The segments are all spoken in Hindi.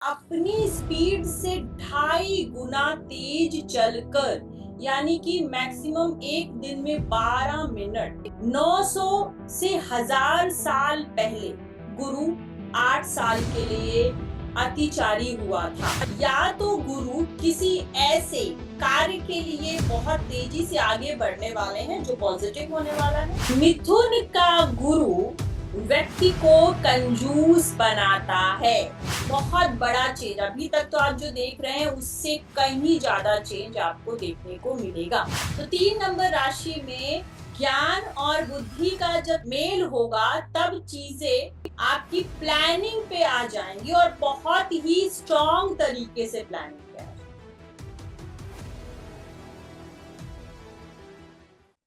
अपनी स्पीड से 2.5 गुना तेज चलकर, यानी कि मैक्सिमम एक दिन में 12 मिनट, 900 से 1000 साल पहले गुरु 8 साल के लिए अतिचारी हुआ था। या तो गुरु किसी ऐसे कार्य के लिए बहुत तेजी से आगे बढ़ने वाले हैं जो पॉजिटिव होने वाला है। मिथुन का गुरु व्यक्ति को कंजूस बनाता है। बहुत बड़ा चेंज, अभी तक तो आप जो देख रहे हैं उससे कहीं ज्यादा चेंज आपको देखने को मिलेगा। तो 3 नंबर राशि में ज्ञान और बुद्धि का जब मेल होगा तब चीजें आपकी प्लानिंग पे आ जाएंगी और बहुत ही स्ट्रॉन्ग तरीके से प्लानिंग पे आ जाएंगी।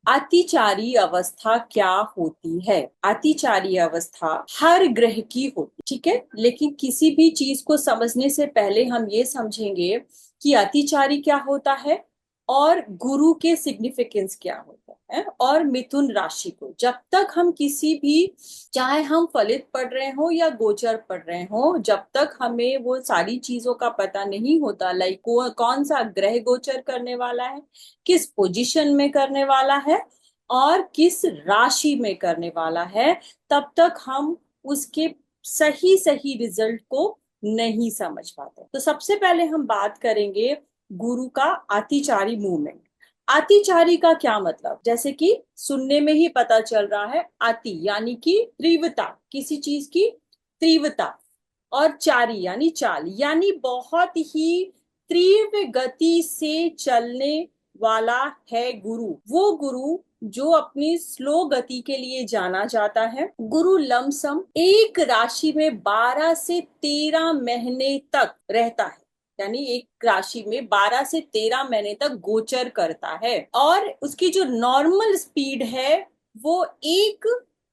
अतिचारी अवस्था क्या होती है? अतिचारी अवस्था हर ग्रह की होती, ठीक है, लेकिन किसी भी चीज को समझने से पहले हम ये समझेंगे कि अतिचारी क्या होता है और गुरु के सिग्निफिकेंस क्या होता है। और मिथुन राशि को जब तक हम किसी भी, चाहे हम फलित पढ़ रहे हो या गोचर पढ़ रहे हो, जब तक हमें वो सारी चीजों का पता नहीं होता, लाइक कौन सा ग्रह गोचर करने वाला है, किस पोजीशन में करने वाला है और किस राशि में करने वाला है, तब तक हम उसके सही सही रिजल्ट को नहीं समझ पाते। तो सबसे पहले हम बात करेंगे गुरु का अतिचारी मूवमेंट। अतिचारी का क्या मतलब, जैसे कि सुनने में ही पता चल रहा है, अति यानी कि तीव्रता, किसी चीज की तीव्रता, और चारी यानी चाल, यानी बहुत ही तीव्र गति से चलने वाला है गुरु। वो गुरु जो अपनी स्लो गति के लिए जाना जाता है। गुरु लमसम एक राशि में 12 से 13 महीने तक रहता है, यानी एक राशि में 12 से 13 महीने तक गोचर करता है। और उसकी जो नॉर्मल स्पीड है वो एक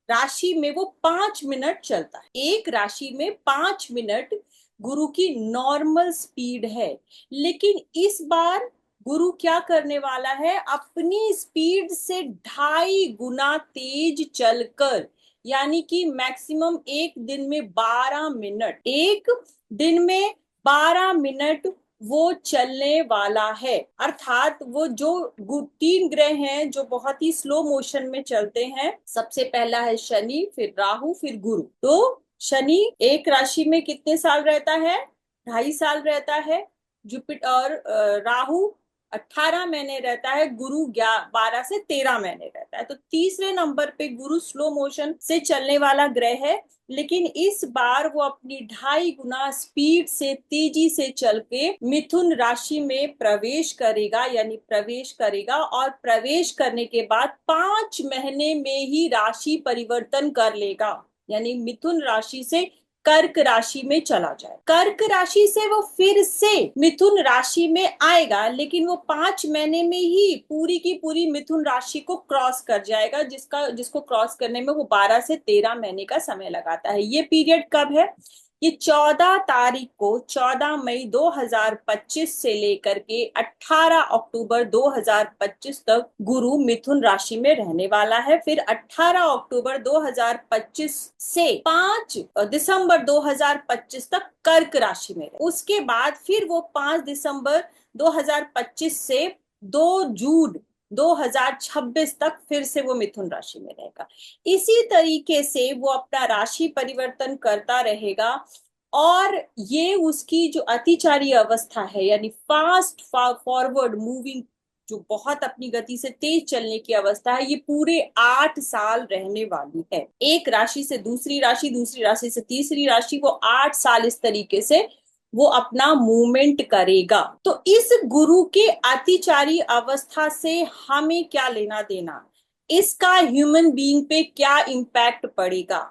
राशि में वो 5 मिनट चलता है। एक राशि में 5 मिनट गुरु की नॉर्मल स्पीड है। लेकिन इस बार गुरु क्या करने वाला है, अपनी स्पीड से 2.5 गुना तेज चलकर, यानी कि मैक्सिमम एक दिन में 12 मिनट, एक दिन में 12 मिनट वो चलने वाला है। अर्थात वो जो 3 ग्रह हैं जो बहुत ही स्लो मोशन में चलते हैं, सबसे पहला है शनि, फिर राहु, फिर गुरु। तो शनि एक राशि में कितने साल रहता है? 2.5 साल रहता है। जुपिटर और राहु 18 महीने रहता है। गुरु 12 से 13 महीने रहता है। तो तीसरे नंबर पे गुरु स्लो मोशन से चलने वाला ग्रह है, लेकिन इस बार वो अपनी 2.5 गुना स्पीड से तेजी से चल के मिथुन राशि में प्रवेश करेगा, यानी प्रवेश करेगा, और प्रवेश करने के बाद 5 महीने में ही राशि परिवर्तन कर लेगा, यानी मिथुन राशि से कर्क राशि में चला जाए। कर्क राशि से वो फिर से मिथुन राशि में आएगा, लेकिन वो 5 महीने में ही पूरी की पूरी मिथुन राशि को क्रॉस कर जाएगा, जिसको क्रॉस करने में वो 12 से 13 महीने का समय लगाता है। ये पीरियड कब है? ये 14 तारीख को, 14 मई 2025 से लेकर के 18 अक्टूबर 2025 तक गुरु मिथुन राशि में रहने वाला है। फिर 18 अक्टूबर 2025 से 5 दिसंबर 2025 तक कर्क राशि में रहे। उसके बाद फिर वो 5 दिसंबर 2025 से 2 जून 2026 तक फिर से वो मिथुन राशि में रहेगा। इसी तरीके से वो अपना राशि परिवर्तन करता रहेगा। और ये उसकी जो अतिचारी अवस्था है, यानी फास्ट फॉरवर्ड मूविंग, जो बहुत अपनी गति से तेज चलने की अवस्था है, ये पूरे 8 साल रहने वाली है। एक राशि से दूसरी राशि, दूसरी राशि से तीसरी राशि, वो 8 साल इस तरीके से वो अपना मूवमेंट करेगा। तो इस गुरु के अतिचारी अवस्था से हमें क्या लेना देना, इसका ह्यूमन बीइंग पे क्या इम्पैक्ट पड़ेगा,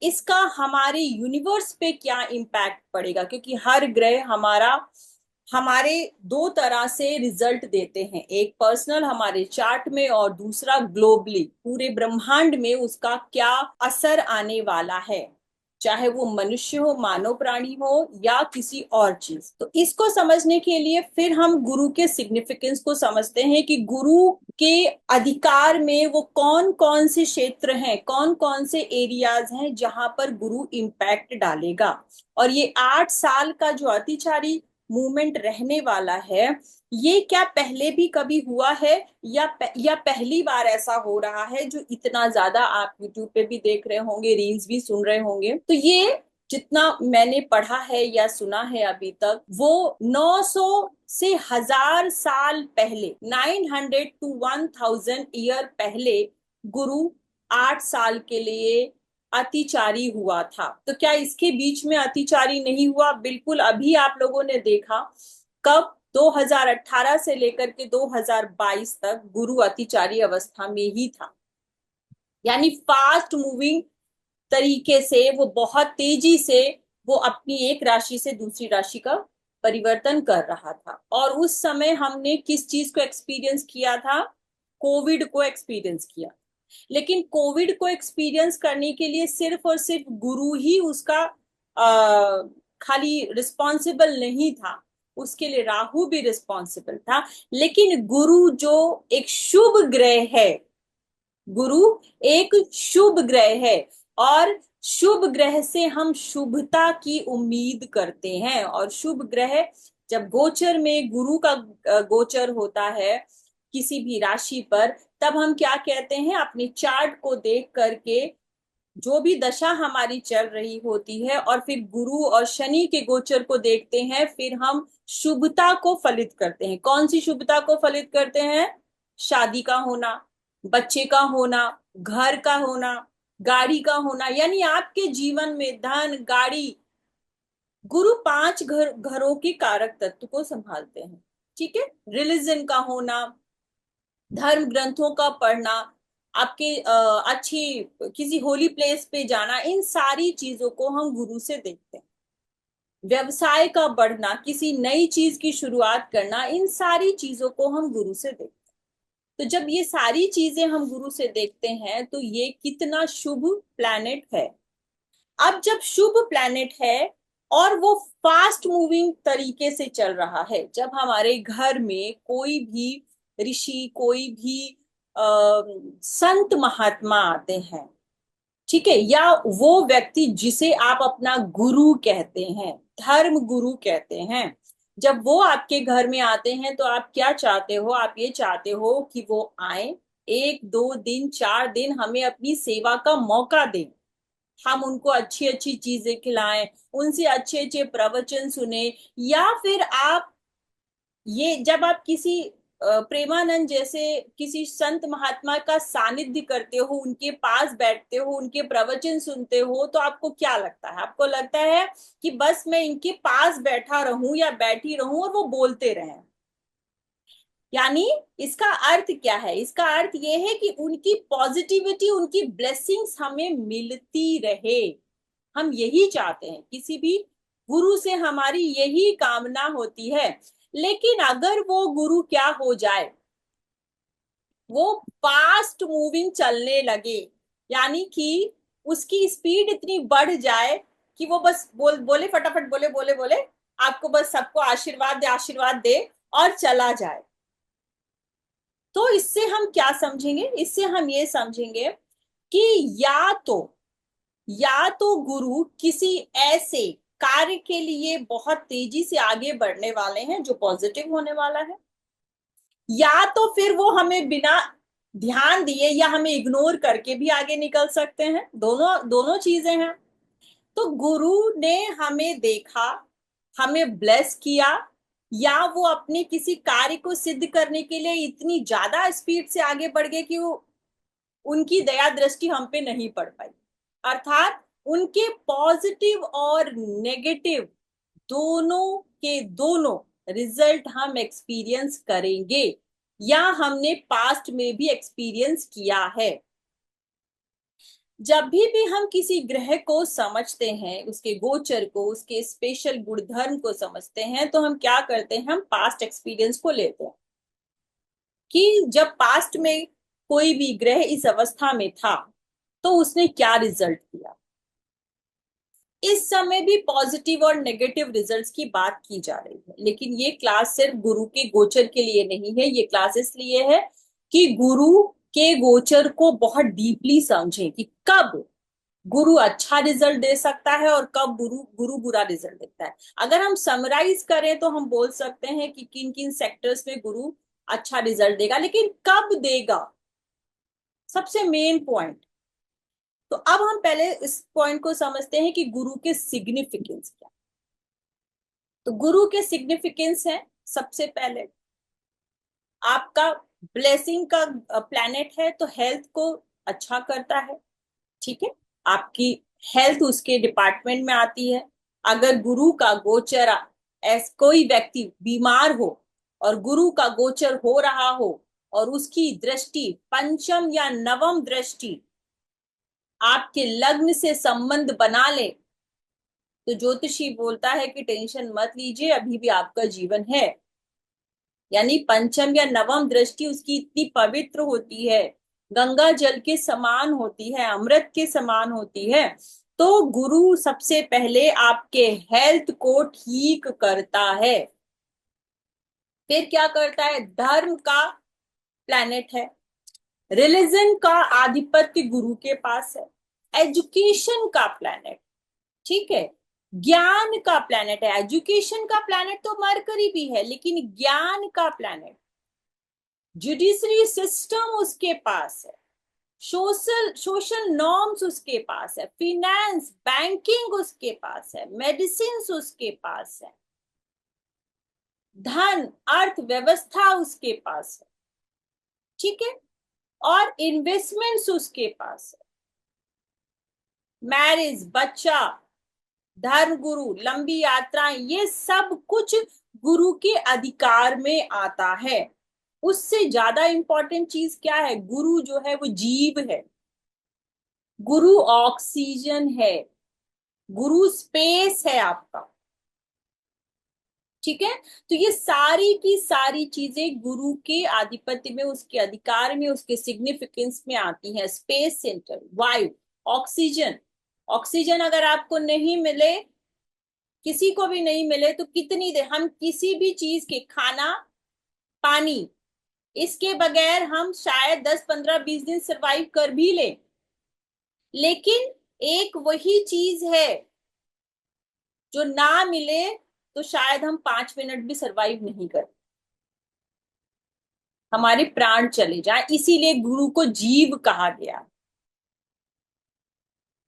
इसका हमारे यूनिवर्स पे क्या इम्पैक्ट पड़ेगा, क्योंकि हर ग्रह हमारे 2 तरह से रिजल्ट देते हैं। एक पर्सनल हमारे चार्ट में और दूसरा ग्लोबली, पूरे ब्रह्मांड में उसका क्या असर आने वाला है। चाहे वो मनुष्य हो, मानव प्राणी हो या किसी और चीज। तो इसको समझने के लिए फिर हम गुरु के सिग्निफिकेंस को समझते हैं कि गुरु के अधिकार में वो कौन कौन से क्षेत्र हैं, कौन कौन से एरियाज हैं जहां पर गुरु इम्पैक्ट डालेगा। और ये 8 साल का जो अतिचारी मूवमेंट रहने वाला है, ये क्या पहले भी कभी हुआ है या पहली बार ऐसा हो रहा है जो इतना ज्यादा, आप यूट्यूब पे भी देख रहे होंगे, रील्स भी सुन रहे होंगे। तो ये जितना मैंने पढ़ा है या सुना है अभी तक, वो 900 से 1000 साल पहले, 900 to 1000 ईयर पहले गुरु 8 साल के लिए अतिचारी हुआ था। तो क्या इसके बीच में अतिचारी नहीं हुआ? बिल्कुल। अभी आप लोगों ने देखा कब, 2018 से लेकर के 2022 तक गुरु अतिचारी अवस्था में ही था। यानी फास्ट मूविंग तरीके से वो बहुत तेजी से वो अपनी एक राशि से दूसरी राशि का परिवर्तन कर रहा था। और उस समय हमने किस चीज को एक्सपीरियंस किया था? कोविड को एक्सपीरियंस किया। लेकिन कोविड को एक्सपीरियंस करने के लिए सिर्फ और सिर्फ गुरु ही उसका खाली रिस्पॉन्सिबल नहीं था, उसके लिए राहु भी रिस्पॉन्सिबल था। लेकिन गुरु जो एक शुभ ग्रह है, गुरु एक शुभ ग्रह है, और शुभ ग्रह से हम शुभता की उम्मीद करते हैं। और शुभ ग्रह जब गोचर में गुरु का गोचर होता है किसी भी राशि पर, तब हम क्या कहते हैं? अपने चार्ट को देख करके जो भी दशा हमारी चल रही होती है और फिर गुरु और शनि के गोचर को देखते हैं, फिर हम शुभता को फलित करते हैं। कौन सी शुभता को फलित करते हैं? शादी का होना, बच्चे का होना, घर का होना, गाड़ी का होना। यानी आपके जीवन में धन, गाड़ी, गुरु 5 घरों के कारक तत्व को संभालते हैं। ठीक है। रिलीजन का होना, धर्म ग्रंथों का पढ़ना, आपके अच्छी किसी होली प्लेस पे जाना, इन सारी चीजों को हम गुरु से देखते हैं। व्यवसाय का बढ़ना, किसी नई चीज की शुरुआत करना, इन सारी चीजों को हम गुरु से देखते हैं। तो जब ये सारी चीजें हम गुरु से देखते हैं तो ये कितना शुभ प्लैनेट है। अब जब शुभ प्लैनेट है और वो फास्ट मूविंग तरीके से चल रहा है, जब हमारे घर में कोई भी ऋषि, कोई भी संत महात्मा आते हैं, ठीक है, या वो व्यक्ति जिसे आप अपना गुरु कहते हैं, धर्म गुरु कहते हैं, जब वो आपके घर में आते हैं तो आप क्या चाहते हो? आप ये चाहते हो कि वो आए, 1 2 दिन 4 दिन हमें अपनी सेवा का मौका दें, हम उनको अच्छी अच्छी चीजें खिलाएं, उनसे अच्छे अच्छे प्रवचन सुने। या फिर आप ये, जब आप किसी प्रेमानंद जैसे किसी संत महात्मा का सानिध्य करते हो, उनके पास बैठते हो, उनके प्रवचन सुनते हो, तो आपको क्या लगता है? आपको लगता है कि बस मैं इनके पास बैठा रहूं या बैठी रहूं और वो बोलते रहें। यानी इसका अर्थ क्या है? इसका अर्थ यह है कि उनकी पॉजिटिविटी, उनकी ब्लेसिंग्स हमें मिलती रहे। हम यही चाहते हैं, किसी भी गुरु से हमारी यही कामना होती है। लेकिन अगर वो गुरु क्या हो जाए, वो फास्ट मूविंग चलने लगे, यानी कि उसकी स्पीड इतनी बढ़ जाए कि वो बस बोले फटाफट, बोले बोले बोले, आपको बस सबको आशीर्वाद दे और चला जाए, तो इससे हम क्या समझेंगे? इससे हम ये समझेंगे कि या तो गुरु किसी ऐसे कार्य के लिए बहुत तेजी से आगे बढ़ने वाले हैं जो पॉजिटिव होने वाला है, या तो फिर वो हमें बिना ध्यान दिए या हमें इग्नोर करके भी आगे निकल सकते हैं। दोनों दोनों चीजें हैं। तो गुरु ने हमें देखा, हमें ब्लेस किया, या वो अपने किसी कार्य को सिद्ध करने के लिए इतनी ज्यादा स्पीड से आगे बढ़ गए कि वो उनकी दया दृष्टि हम पे नहीं पड़ पाई। अर्थात उनके पॉजिटिव और नेगेटिव दोनों के दोनों रिजल्ट हम एक्सपीरियंस करेंगे, या हमने पास्ट में भी एक्सपीरियंस किया है। जब भी हम किसी ग्रह को समझते हैं, उसके गोचर को, उसके स्पेशल गुणधर्म को समझते हैं, तो हम क्या करते हैं? हम पास्ट एक्सपीरियंस को लेते हैं कि जब पास्ट में कोई भी ग्रह इस अवस्था में था तो उसने क्या रिजल्ट दिया। इस समय भी पॉजिटिव और नेगेटिव रिजल्ट्स की बात की जा रही है, लेकिन ये क्लास सिर्फ गुरु के गोचर के लिए नहीं है। ये क्लास इसलिए है कि गुरु के गोचर को बहुत डीपली समझें कि कब गुरु अच्छा रिजल्ट दे सकता है और कब गुरु गुरु बुरा रिजल्ट देता है। अगर हम समराइज करें तो हम बोल सकते हैं कि किन किन सेक्टर्स में गुरु अच्छा रिजल्ट देगा, लेकिन कब देगा, सबसे मेन पॉइंट। तो अब हम पहले इस पॉइंट को समझते हैं कि गुरु के सिग्निफिकेंस क्या। तो गुरु के सिग्निफिकेंस है, सबसे पहले आपका ब्लेसिंग का प्लैनेट है तो हेल्थ को अच्छा करता है। ठीक है, आपकी हेल्थ उसके डिपार्टमेंट में आती है। अगर गुरु का गोचर कोई व्यक्ति बीमार हो और गुरु का गोचर हो रहा हो और उसकी दृष्टि पंचम या नवम दृष्टि आपके लग्न से संबंध बना ले, तो ज्योतिषी बोलता है कि टेंशन मत लीजिए, अभी भी आपका जीवन है। यानी पंचम या नवम दृष्टि उसकी इतनी पवित्र होती है, गंगा जल के समान होती है, अमृत के समान होती है। तो गुरु सबसे पहले आपके हेल्थ को ठीक करता है। फिर क्या करता है, धर्म का प्लैनेट है, रिलीजन का आधिपत्य गुरु के पास है, एजुकेशन का प्लैनेट, ठीक है, ज्ञान का प्लैनेट है। एजुकेशन का प्लैनेट तो मरकरी भी है, लेकिन ज्ञान का प्लैनेट, जुडिशरी सिस्टम उसके पास है, सोशल सोशल नॉर्म्स उसके पास है, फिनेंस बैंकिंग उसके पास है, मेडिसिन उसके पास है, धन अर्थव्यवस्था उसके पास है। ठीक है, और इन्वेस्टमेंट्स उसके पास है, मैरिज, बच्चा, धर्म गुरु, लंबी यात्रा, ये सब कुछ गुरु के अधिकार में आता है। उससे ज्यादा इंपॉर्टेंट चीज क्या है, गुरु जो है वो जीव है, गुरु ऑक्सीजन है, गुरु स्पेस है आपका। ठीक है, तो ये सारी की सारी चीजें गुरु के आधिपत्य में, उसके अधिकार में, उसके सिग्निफिकेंस में आती हैं। स्पेस सेंटर, वायु, ऑक्सीजन। ऑक्सीजन अगर आपको नहीं मिले, किसी को भी नहीं मिले, तो कितनी देर हम किसी भी चीज के, खाना, पानी, इसके बगैर हम शायद 10 15 20 दिन सरवाइव कर भी ले। लेकिन एक वही चीज है जो ना मिले तो शायद हम 5 मिनट भी सरवाइव नहीं कर, हमारे प्राण चले जाए। इसीलिए गुरु को जीव कहा गया।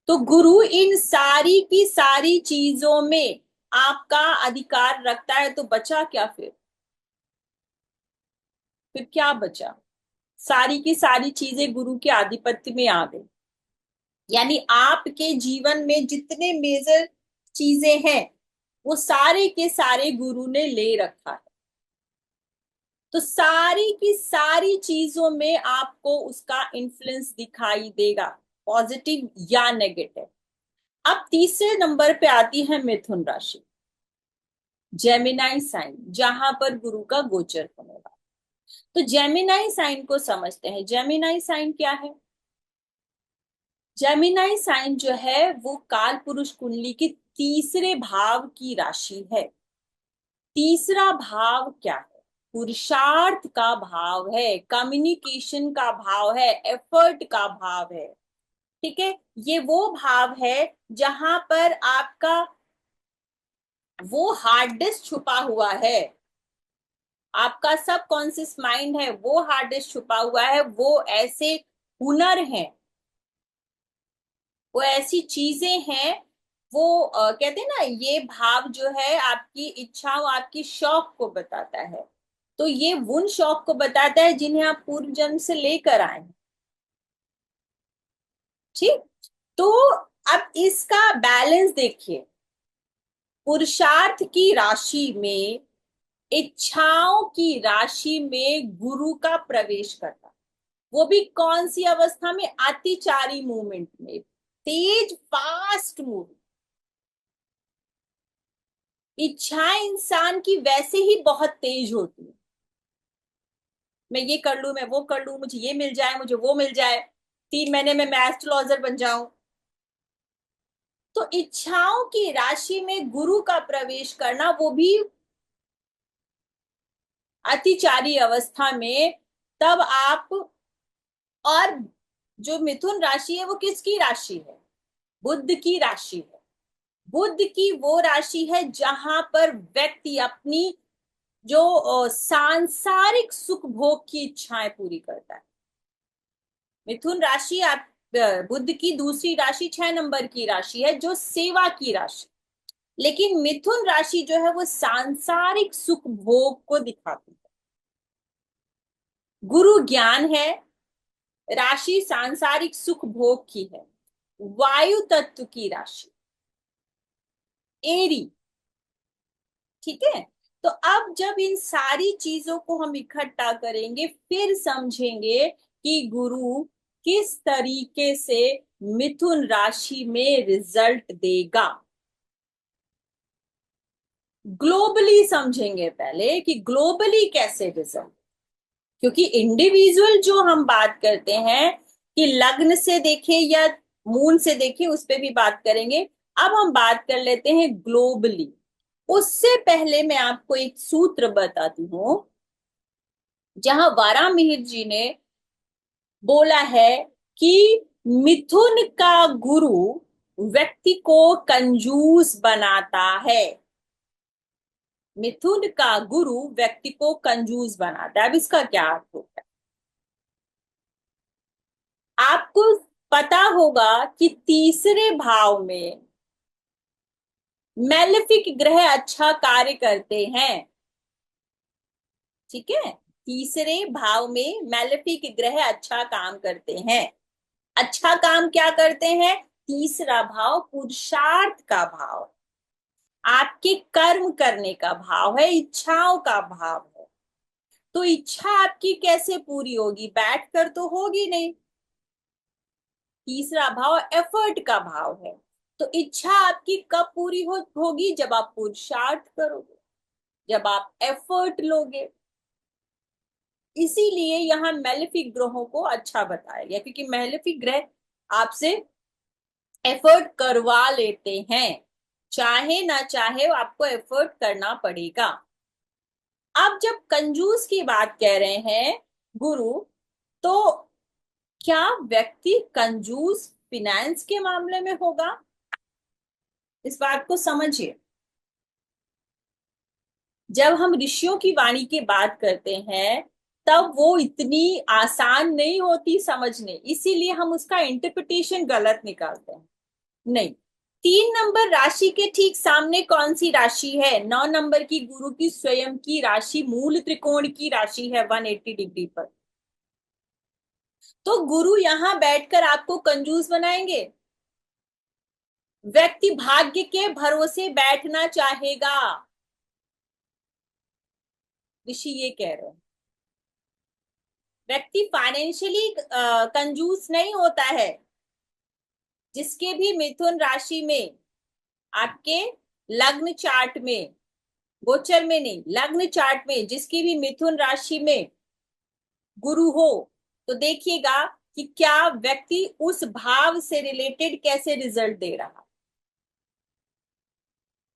तो गुरु इन सारी की सारी चीजों में आपका अधिकार रखता है, तो बचा क्या फिर क्या बचा, सारी की सारी चीजें गुरु के आधिपत्य में आ गई। यानी आपके जीवन में जितने मेजर चीजें हैं वो सारे के सारे गुरु ने ले रखा है। तो सारी की सारी चीजों में आपको उसका इन्फ्लुएंस दिखाई देगा, पॉजिटिव या नेगेटिव। अब तीसरे नंबर पे आती है मिथुन राशि, जेमिनाई साइन, जहां पर गुरु का गोचर होने वाला। तो जेमिनाई साइन को समझते हैं। जेमिनाई साइन क्या है, जेमिनाई साइन जो है वो काल पुरुष कुंडली की तीसरे भाव की राशि है। तीसरा भाव क्या है, पुरुषार्थ का भाव है, कम्युनिकेशन का भाव है, एफर्ट का भाव है। ठीक है, ये वो भाव है जहां पर आपका वो हार्ड डिस्क छुपा हुआ है, आपका सब कॉन्शियस माइंड है, वो हार्ड डिस्क छुपा हुआ है। वो ऐसे हुनर हैं, वो ऐसी चीजें हैं, वो कहते हैं ना, ये भाव जो है आपकी इच्छाओं, आपकी शौक को बताता है। तो ये उन शौक को बताता है जिन्हें आप पूर्व जन्म से लेकर आए हैं। ठीक, तो अब इसका बैलेंस देखिए, पुरुषार्थ की राशि में, इच्छाओं की राशि में गुरु का प्रवेश करना, वो भी कौन सी अवस्था में, अतिचारी मूवमेंट में, तेज फास्ट मूव। इच्छाएं इंसान की वैसे ही बहुत तेज होती है, मैं ये कर लूं, मैं वो कर लूं, मुझे ये मिल जाए, मुझे वो मिल जाए, 3 महीने में मैं एस्ट्रोलॉजर बन जाऊं। तो इच्छाओं की राशि में गुरु का प्रवेश करना, वो भी अतिचारी अवस्था में, तब आप, और जो मिथुन राशि है वो किसकी राशि है? बुध की राशि है। बुध की वो राशि है जहां पर व्यक्ति अपनी जो सांसारिक सुख भोग की इच्छाएं पूरी करता है। मिथुन राशि आप बुध की दूसरी राशि 6 नंबर की राशि है, जो सेवा की राशि। लेकिन मिथुन राशि जो है वो सांसारिक सुख भोग को दिखाती है। गुरु ज्ञान है, राशि सांसारिक सुख भोग की है, वायु तत्व की राशि, एरी। ठीक है। तो अब जब इन सारी चीजों को हम इकट्ठा करेंगे, फिर समझेंगे कि गुरु किस तरीके से मिथुन राशि में रिजल्ट देगा। ग्लोबली समझेंगे पहले कि ग्लोबली कैसे रिजल्ट, क्योंकि इंडिविजुअल जो हम बात करते हैं कि लग्न से देखें या मून से देखें, उस पर भी बात करेंगे। अब हम बात कर लेते हैं ग्लोबली। उससे पहले मैं आपको एक सूत्र बताती हूं, जहां वारामिहिर जी ने बोला है कि मिथुन का गुरु व्यक्ति को कंजूस बनाता है। मिथुन का गुरु व्यक्ति को कंजूस बनाता है। अब इसका क्या अर्थ होता है? आपको पता होगा कि तीसरे भाव में मैलेफिक ग्रह अच्छा कार्य करते हैं। ठीक है। तीसरे भाव में मैलेफिक ग्रह अच्छा काम करते हैं। अच्छा काम क्या करते हैं? तीसरा भाव पुरुषार्थ का भाव, आपके कर्म करने का भाव है, इच्छाओं का भाव है। तो इच्छा आपकी कैसे पूरी होगी? बैठकर तो होगी नहीं। तीसरा भाव एफर्ट का भाव है। तो इच्छा आपकी कब पूरी होगी? जब आप पुरुषार्थ करोगे, जब आप एफर्ट लोगे। इसीलिए यहाँ मेलेफिक ग्रहों को अच्छा बताया गया, क्योंकि मेलेफिक ग्रह आपसे एफर्ट करवा लेते हैं, चाहे ना चाहे आपको एफर्ट करना पड़ेगा। अब जब कंजूस की बात कह रहे हैं गुरु, तो क्या व्यक्ति कंजूस फिनेंस के मामले में होगा? इस बात को समझिए। जब हम ऋषियों की वाणी की बात करते हैं, तब वो इतनी आसान नहीं होती समझने, इसीलिए हम उसका इंटरप्रिटेशन गलत निकालते हैं। नहीं, 3 नंबर राशि के ठीक सामने कौन सी राशि है? 9 नंबर की गुरु की स्वयं की राशि, मूल त्रिकोण की राशि है 180 डिग्री पर। तो गुरु यहां बैठकर आपको कंजूस बनाएंगे? व्यक्ति भाग्य के भरोसे बैठना चाहेगा, ऋषि ये कह रहे हैं। व्यक्ति फाइनेंशियली कंजूस नहीं होता है। जिसके भी मिथुन राशि में, आपके लग्न चार्ट में, गोचर में नहीं, लग्न चार्ट में जिसकी भी मिथुन राशि में गुरु हो, तो देखिएगा कि क्या व्यक्ति उस भाव से रिलेटेड कैसे रिजल्ट दे रहा।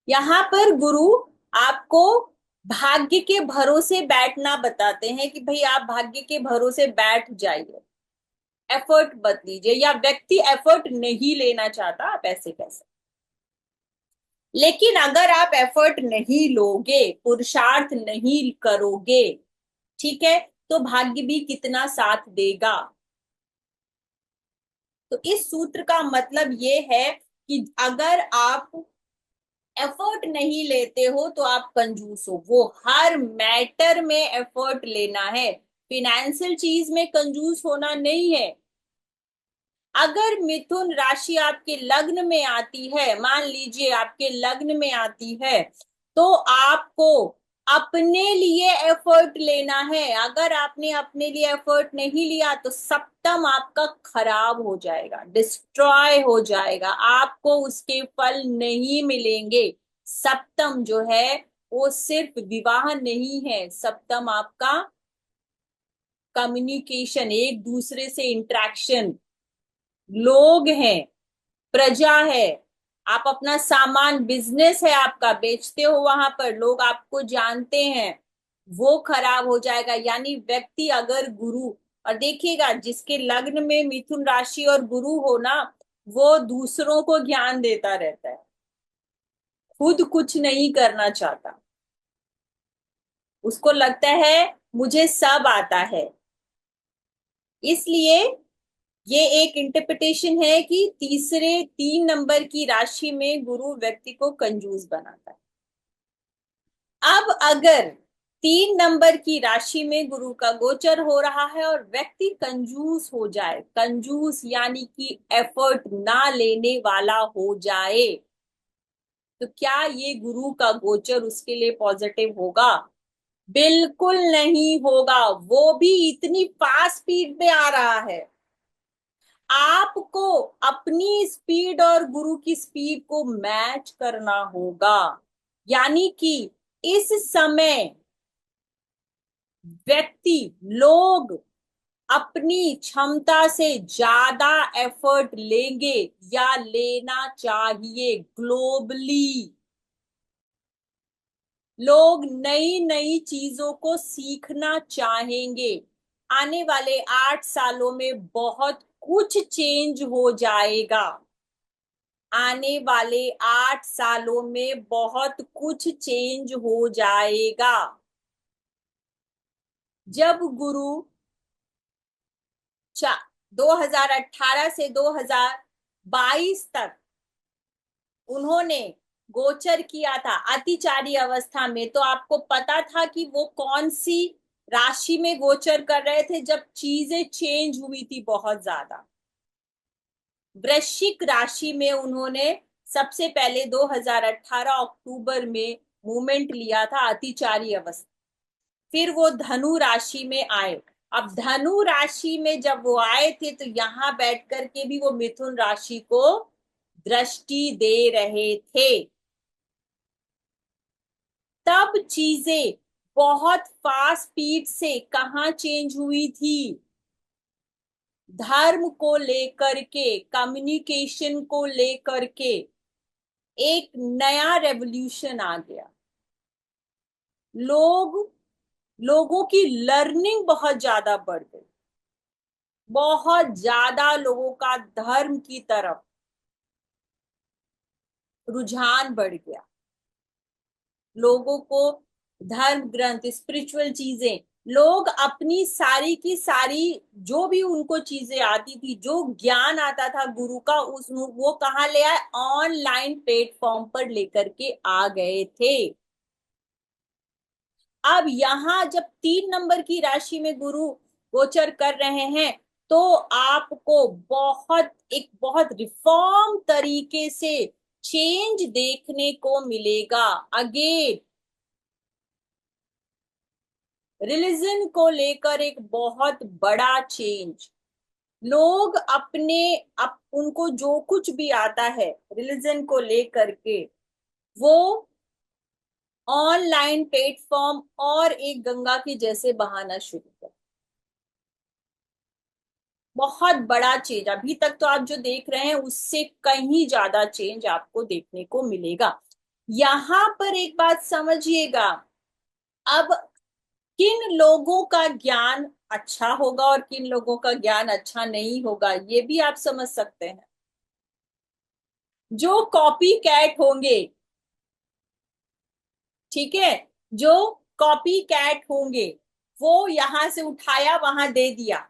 यहां पर गुरु आपको भाग्य के भरोसे बैठना बताते हैं कि भाई आप भाग्य के भरोसे बैठ जाइए, एफर्ट मत लीजिए। या व्यक्ति एफर्ट नहीं लेना चाहता, आप ऐसे कह सकते। लेकिन अगर आप एफर्ट नहीं लोगे, पुरुषार्थ नहीं करोगे, ठीक है, तो भाग्य भी कितना साथ देगा। तो इस सूत्र का मतलब ये है कि अगर आप एफर्ट नहीं लेते हो तो आप कंजूस हो। वो हर मैटर में एफर्ट लेना है, फिनेंशियल चीज में कंजूस होना नहीं है। अगर मिथुन राशि आपके लग्न में आती है, मान लीजिए आपके लग्न में आती है, तो आपको अपने लिए एफर्ट लेना है। अगर आपने अपने लिए एफर्ट नहीं लिया तो सप्तम आपका खराब हो जाएगा, डिस्ट्रॉय हो जाएगा, आपको उसके फल नहीं मिलेंगे। सप्तम जो है वो सिर्फ विवाह नहीं है, सप्तम आपका कम्युनिकेशन, एक दूसरे से इंट्रैक्शन, लोग हैं, प्रजा है, आप अपना सामान, बिजनेस है आपका, बेचते हो, वहां पर लोग आपको जानते हैं, वो खराब हो जाएगा। यानी व्यक्ति अगर गुरु, और देखिएगा जिसके लग्न में मिथुन राशि और गुरु हो ना, वो दूसरों को ज्ञान देता रहता है, खुद कुछ नहीं करना चाहता। उसको लगता है मुझे सब आता है। इसलिए ये एक इंटरप्रिटेशन है कि तीसरे 3 नंबर की राशि में गुरु व्यक्ति को कंजूस बनाता है। अब अगर 3 नंबर की राशि में गुरु का गोचर हो रहा है और व्यक्ति कंजूस हो जाए, कंजूस यानी कि एफर्ट ना लेने वाला हो जाए, तो क्या ये गुरु का गोचर उसके लिए पॉजिटिव होगा? बिल्कुल नहीं होगा। वो भी इतनी फास्ट स्पीड में आ रहा है। आपको अपनी स्पीड और गुरु की स्पीड को मैच करना होगा। यानी कि इस समय व्यक्ति, लोग अपनी क्षमता से ज्यादा एफर्ट लेंगे या लेना चाहिए। ग्लोबली लोग नई नई चीजों को सीखना चाहेंगे। आने वाले 8 सालों में बहुत कुछ चेंज हो जाएगा। आने वाले 8 सालों में बहुत कुछ चेंज हो जाएगा। जब गुरु 2018 से 2022 तक उन्होंने गोचर किया था अतिचारी अवस्था में, तो आपको पता था कि वो कौन सी राशि में गोचर कर रहे थे जब चीजें चेंज हुई थी बहुत ज्यादा। वृश्चिक राशि में उन्होंने सबसे पहले 2018 अक्टूबर में मूवमेंट लिया था अतिचारी अवस्था। फिर वो धनु राशि में आए। अब धनु राशि में जब वो आए थे तो यहां बैठ करके भी वो मिथुन राशि को दृष्टि दे रहे थे। तब चीजें बहुत फास्ट स्पीड से कहाँ चेंज हुई थी? धर्म को लेकर के, कम्युनिकेशन को लेकर के एक नया रेवोल्यूशन आ गया। लोगों की लर्निंग बहुत ज्यादा बढ़ गई। बहुत ज्यादा लोगों का धर्म की तरफ रुझान बढ़ गया। लोगों को धर्म ग्रंथ, स्पिरिचुअल चीजें, लोग अपनी सारी की सारी जो भी उनको चीजें आती थी, जो ज्ञान आता था गुरु का, उस वो कहाँ ले आए? ऑनलाइन प्लेटफॉर्म पर लेकर के आ गए थे। अब यहां जब 3 नंबर की राशि में गुरु गोचर कर रहे हैं, तो आपको बहुत रिफॉर्म तरीके से चेंज देखने को मिलेगा। अगेन रिलीजन को लेकर एक बहुत बड़ा चेंज। लोग उनको जो कुछ भी आता है रिलीजन को लेकर के, वो ऑनलाइन प्लेटफॉर्म और एक गंगा के जैसे बहाना शुरू कर। बहुत बड़ा चेंज। अभी तक तो आप जो देख रहे हैं उससे कहीं ज्यादा चेंज आपको देखने को मिलेगा। यहां पर एक बात समझिएगा, अब किन लोगों का ज्ञान अच्छा होगा और किन लोगों का ज्ञान अच्छा नहीं होगा, ये भी आप समझ सकते हैं। जो कॉपी कैट होंगे, ठीक है, जो कॉपी कैट होंगे, वो यहां से उठाया वहां दे दिया।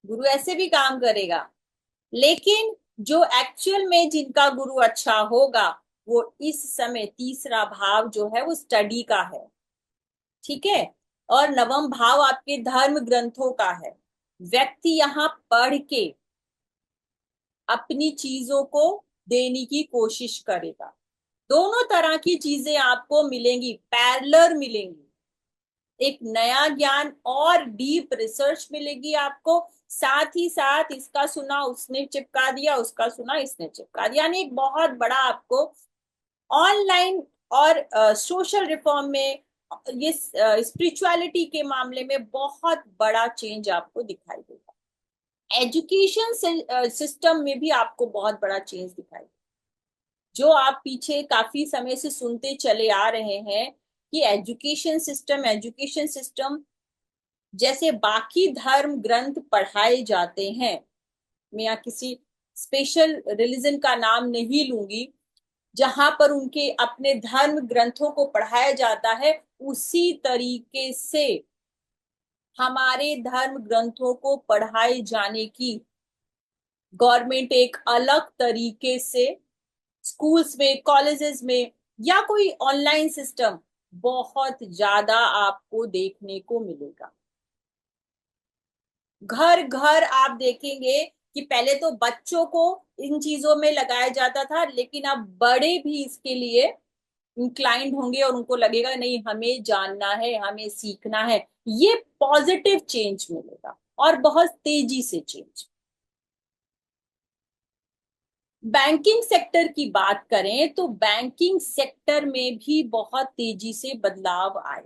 गुरु ऐसे भी काम करेगा। लेकिन जो एक्चुअल में जिनका गुरु अच्छा होगा, वो इस समय तीसरा भाव जो है वो स्टडी का है, ठीक है, और नवम भाव आपके धर्म ग्रंथों का है। व्यक्ति यहाँ पढ़ के अपनी चीजों को देने की कोशिश करेगा। दोनों तरह की चीजें आपको मिलेंगी, पैरेलल मिलेंगी। एक नया ज्ञान और डीप रिसर्च मिलेगी आपको। साथ ही साथ इसका सुना उसने चिपका दिया, उसका सुना इसने चिपका दिया, यानी एक बहुत बड़ा आपको ऑनलाइन और सोशल रिफॉर्म में, ये स्पिरिचुअलिटी के मामले में बहुत बड़ा चेंज आपको दिखाई देगा। एजुकेशन सिस्टम में भी आपको बहुत बड़ा चेंज दिखाई देगा। जो आप पीछे काफी समय से सुनते चले आ रहे हैं कि एजुकेशन सिस्टम जैसे बाकी धर्म ग्रंथ पढ़ाए जाते हैं, मैं यहाँ किसी स्पेशल रिलीजन का नाम नहीं लूंगी, जहां पर उनके अपने धर्म ग्रंथों को पढ़ाया जाता है, उसी तरीके से हमारे धर्म ग्रंथों को पढ़ाए जाने की गवर्नमेंट एक अलग तरीके से स्कूल्स में, कॉलेजेस में, या कोई ऑनलाइन सिस्टम बहुत ज्यादा आपको देखने को मिलेगा। घर घर आप देखेंगे कि पहले तो बच्चों को इन चीजों में लगाया जाता था, लेकिन अब बड़े भी इसके लिए इंक्लाइंड होंगे और उनको लगेगा नहीं, हमें जानना है, हमें सीखना है। ये पॉजिटिव चेंज मिलेगा और बहुत तेजी से चेंज। बैंकिंग सेक्टर की बात करें तो बैंकिंग सेक्टर में भी बहुत तेजी से बदलाव आए।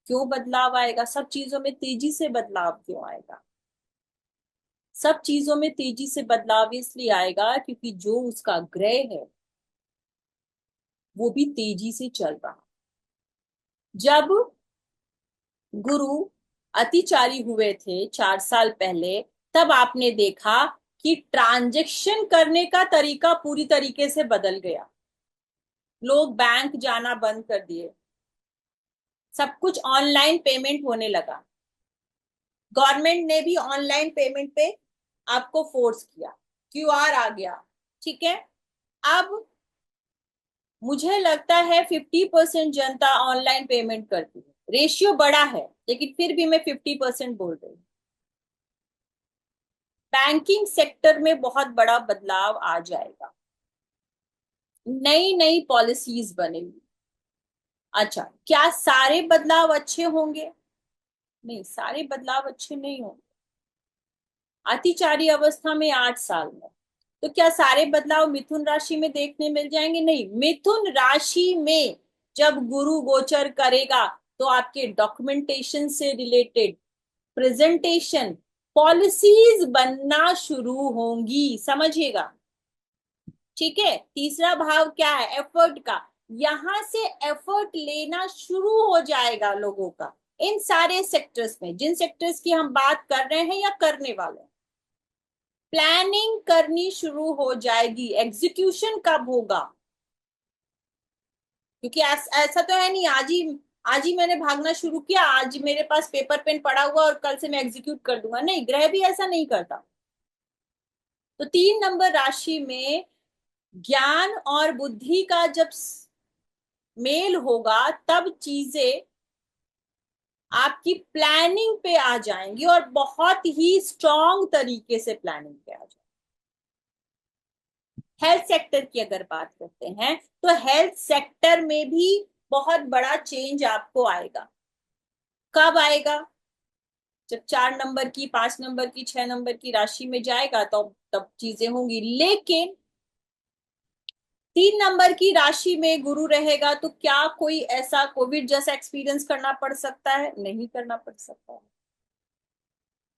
क्यों बदलाव आएगा? सब चीजों में तेजी से बदलाव क्यों आएगा? सब चीजों में तेजी से बदलाव इसलिए आएगा क्योंकि जो उसका ग्रह है वो भी तेजी से चल रहा। जब गुरु अतिचारी हुए थे 4 साल पहले, तब आपने देखा कि ट्रांजैक्शन करने का तरीका पूरी तरीके से बदल गया। लोग बैंक जाना बंद कर दिए, सब कुछ ऑनलाइन पेमेंट होने लगा। गवर्नमेंट ने भी ऑनलाइन पेमेंट पे आपको फोर्स किया, क्यूआर आ गया। ठीक है, अब मुझे लगता है 50% जनता ऑनलाइन पेमेंट करती है। रेशियो बड़ा है लेकिन फिर भी मैं 50% बोल रही हूँ। बैंकिंग सेक्टर में बहुत बड़ा बदलाव आ जाएगा, नई नई पॉलिसीज बनेगी। अच्छा, क्या सारे बदलाव अच्छे होंगे? नहीं, सारे बदलाव अच्छे नहीं होंगे। अतिचारी अवस्था में 8 साल में, तो क्या सारे बदलाव मिथुन राशि में देखने मिल जाएंगे? नहीं, मिथुन राशि में जब गुरु गोचर करेगा तो आपके डॉक्यूमेंटेशन से रिलेटेड प्रेजेंटेशन, पॉलिसीज बनना शुरू होंगी, समझिएगा। ठीक है, तीसरा भाव क्या है? एफर्ट का। यहां से एफर्ट लेना शुरू हो जाएगा लोगों का, इन सारे सेक्टर्स में, जिन सेक्टर्स की हम बात कर रहे हैं या करने वाले हैं। प्लानिंग करनी शुरू हो जाएगी। एग्जीक्यूशन कब होगा? क्योंकि ऐसा तो है नहीं आज ही मैंने भागना शुरू किया, आज मेरे पास पेपर पेन पड़ा हुआ और कल से मैं एग्जीक्यूट कर दूंगा। नहीं, ग्रह भी ऐसा नहीं करता। तो 3 नंबर राशि में ज्ञान और बुद्धि का जब मेल होगा, तब चीजें आपकी प्लानिंग पे आ जाएंगी और बहुत ही स्ट्रांग तरीके से प्लानिंग पे आ जाएंगी। हेल्थ सेक्टर की अगर बात करते हैं तो हेल्थ सेक्टर में भी बहुत बड़ा चेंज आपको आएगा। कब आएगा? जब 4 नंबर की, 5 नंबर की, 6 नंबर की राशि में जाएगा तो तब चीजें होंगी। लेकिन 3 नंबर की राशि में गुरु रहेगा तो क्या कोई ऐसा कोविड जैसा एक्सपीरियंस करना पड़ सकता है? नहीं करना पड़ सकता है।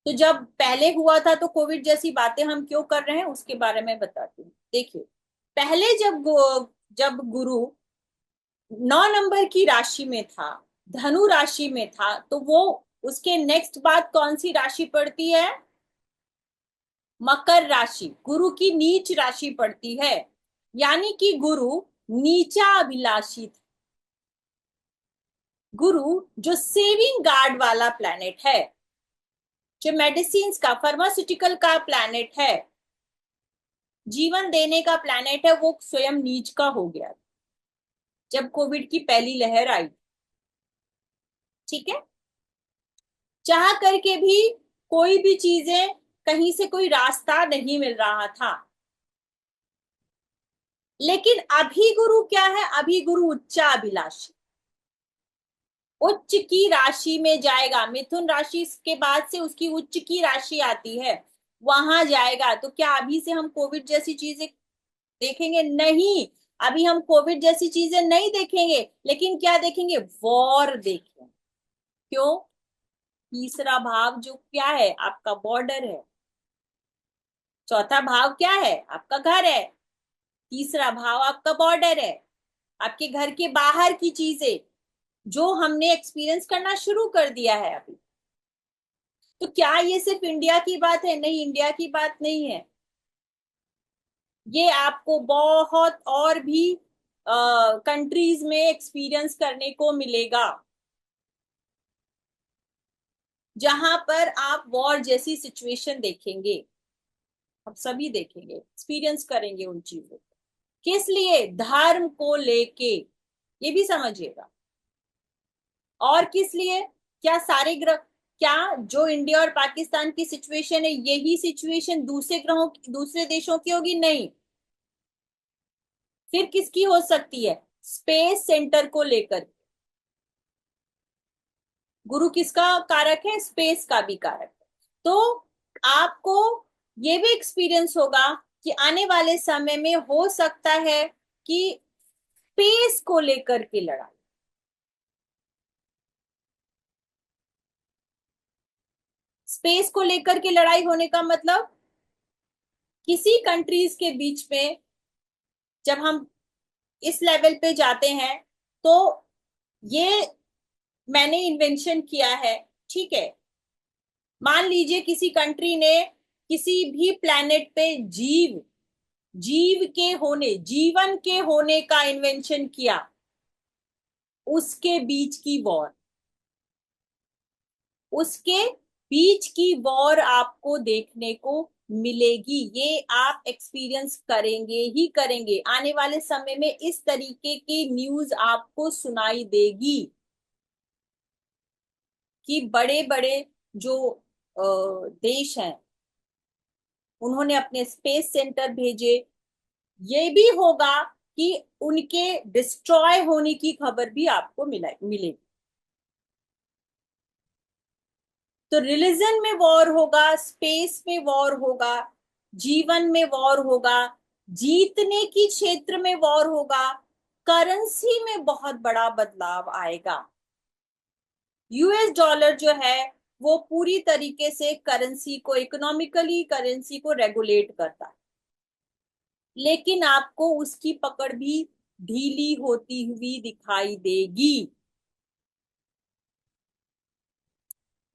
तो जब पहले हुआ था तो कोविड जैसी बातें हम क्यों कर रहे हैं उसके बारे में बताती हूँ। देखिए, पहले जब गुरु 9 नंबर की राशि में था, धनु राशि में था, तो वो उसके नेक्स्ट बाद कौन सी राशि पड़ती है? मकर राशि, गुरु की नीच राशि पड़ती है। यानी कि गुरु नीचा अभिलाषी था। गुरु जो सेविंग गार्ड वाला प्लैनेट है, जो मेडिसिन का, फार्मास्यूटिकल का प्लैनेट है, जीवन देने का प्लैनेट है, वो स्वयं नीच का हो गया जब कोविड की पहली लहर आई। ठीक है, चाह करके भी कोई भी चीजें, कहीं से कोई रास्ता नहीं मिल रहा था। लेकिन अभी गुरु क्या है? अभी गुरु उच्चा अभिलाषी, उच्च की राशि में जाएगा। मिथुन राशि के बाद से उसकी उच्च की राशि आती है, वहां जाएगा। तो क्या अभी से हम कोविड जैसी चीजें देखेंगे? नहीं, अभी हम कोविड जैसी चीजें नहीं देखेंगे। लेकिन क्या देखेंगे? वॉर देखेंगे। क्यों? तीसरा भाव जो क्या है? आपका बॉर्डर है। चौथा भाव क्या है? आपका घर है। तीसरा भाव आपका बॉर्डर है, आपके घर के बाहर की चीजें जो हमने एक्सपीरियंस करना शुरू कर दिया है अभी। तो क्या ये सिर्फ इंडिया की बात है? नहीं, इंडिया की बात नहीं है। ये आपको बहुत और भी कंट्रीज में एक्सपीरियंस करने को मिलेगा, जहां पर आप वॉर जैसी सिचुएशन देखेंगे। हम सभी देखेंगे, एक्सपीरियंस करेंगे उन चीजों को। किस लिए? धर्म को लेके, ये भी समझिएगा। और किस लिए? क्या सारे ग्रह, क्या जो इंडिया और पाकिस्तान की सिचुएशन है यही सिचुएशन दूसरे ग्रहों, दूसरे देशों की होगी? नहीं। फिर किसकी हो सकती है? स्पेस सेंटर को लेकर। गुरु किसका कारक है? स्पेस का भी कारक है। तो आपको ये भी एक्सपीरियंस होगा कि आने वाले समय में हो सकता है कि स्पेस को लेकर के लड़ाई, स्पेस को लेकर के लड़ाई होने का मतलब किसी कंट्रीज के बीच में जब हम इस लेवल पे जाते हैं तो ये मैंने इन्वेंशन किया है, ठीक है। मान लीजिए किसी कंट्री ने किसी भी प्लेनेट पे जीव, जीव के होने, जीवन के होने का इन्वेंशन किया, उसके बीच की वॉर, उसके बीच की वॉर आपको देखने को मिलेगी। ये आप एक्सपीरियंस करेंगे ही करेंगे। आने वाले समय में इस तरीके की न्यूज आपको सुनाई देगी कि बड़े बड़े जो देश हैं उन्होंने अपने स्पेस सेंटर भेजे। ये भी होगा कि उनके डिस्ट्रॉय होने की खबर भी आपको मिलेगी। तो रिलीजन में वॉर होगा, स्पेस में वॉर होगा, जीवन में वॉर होगा, जीतने की क्षेत्र में वॉर होगा, करेंसी में बहुत बड़ा बदलाव आएगा। यूएस डॉलर जो है वो पूरी तरीके से करेंसी को, इकोनॉमिकली करेंसी को रेगुलेट करता है, लेकिन आपको उसकी पकड़ भी ढीली होती हुई दिखाई देगी।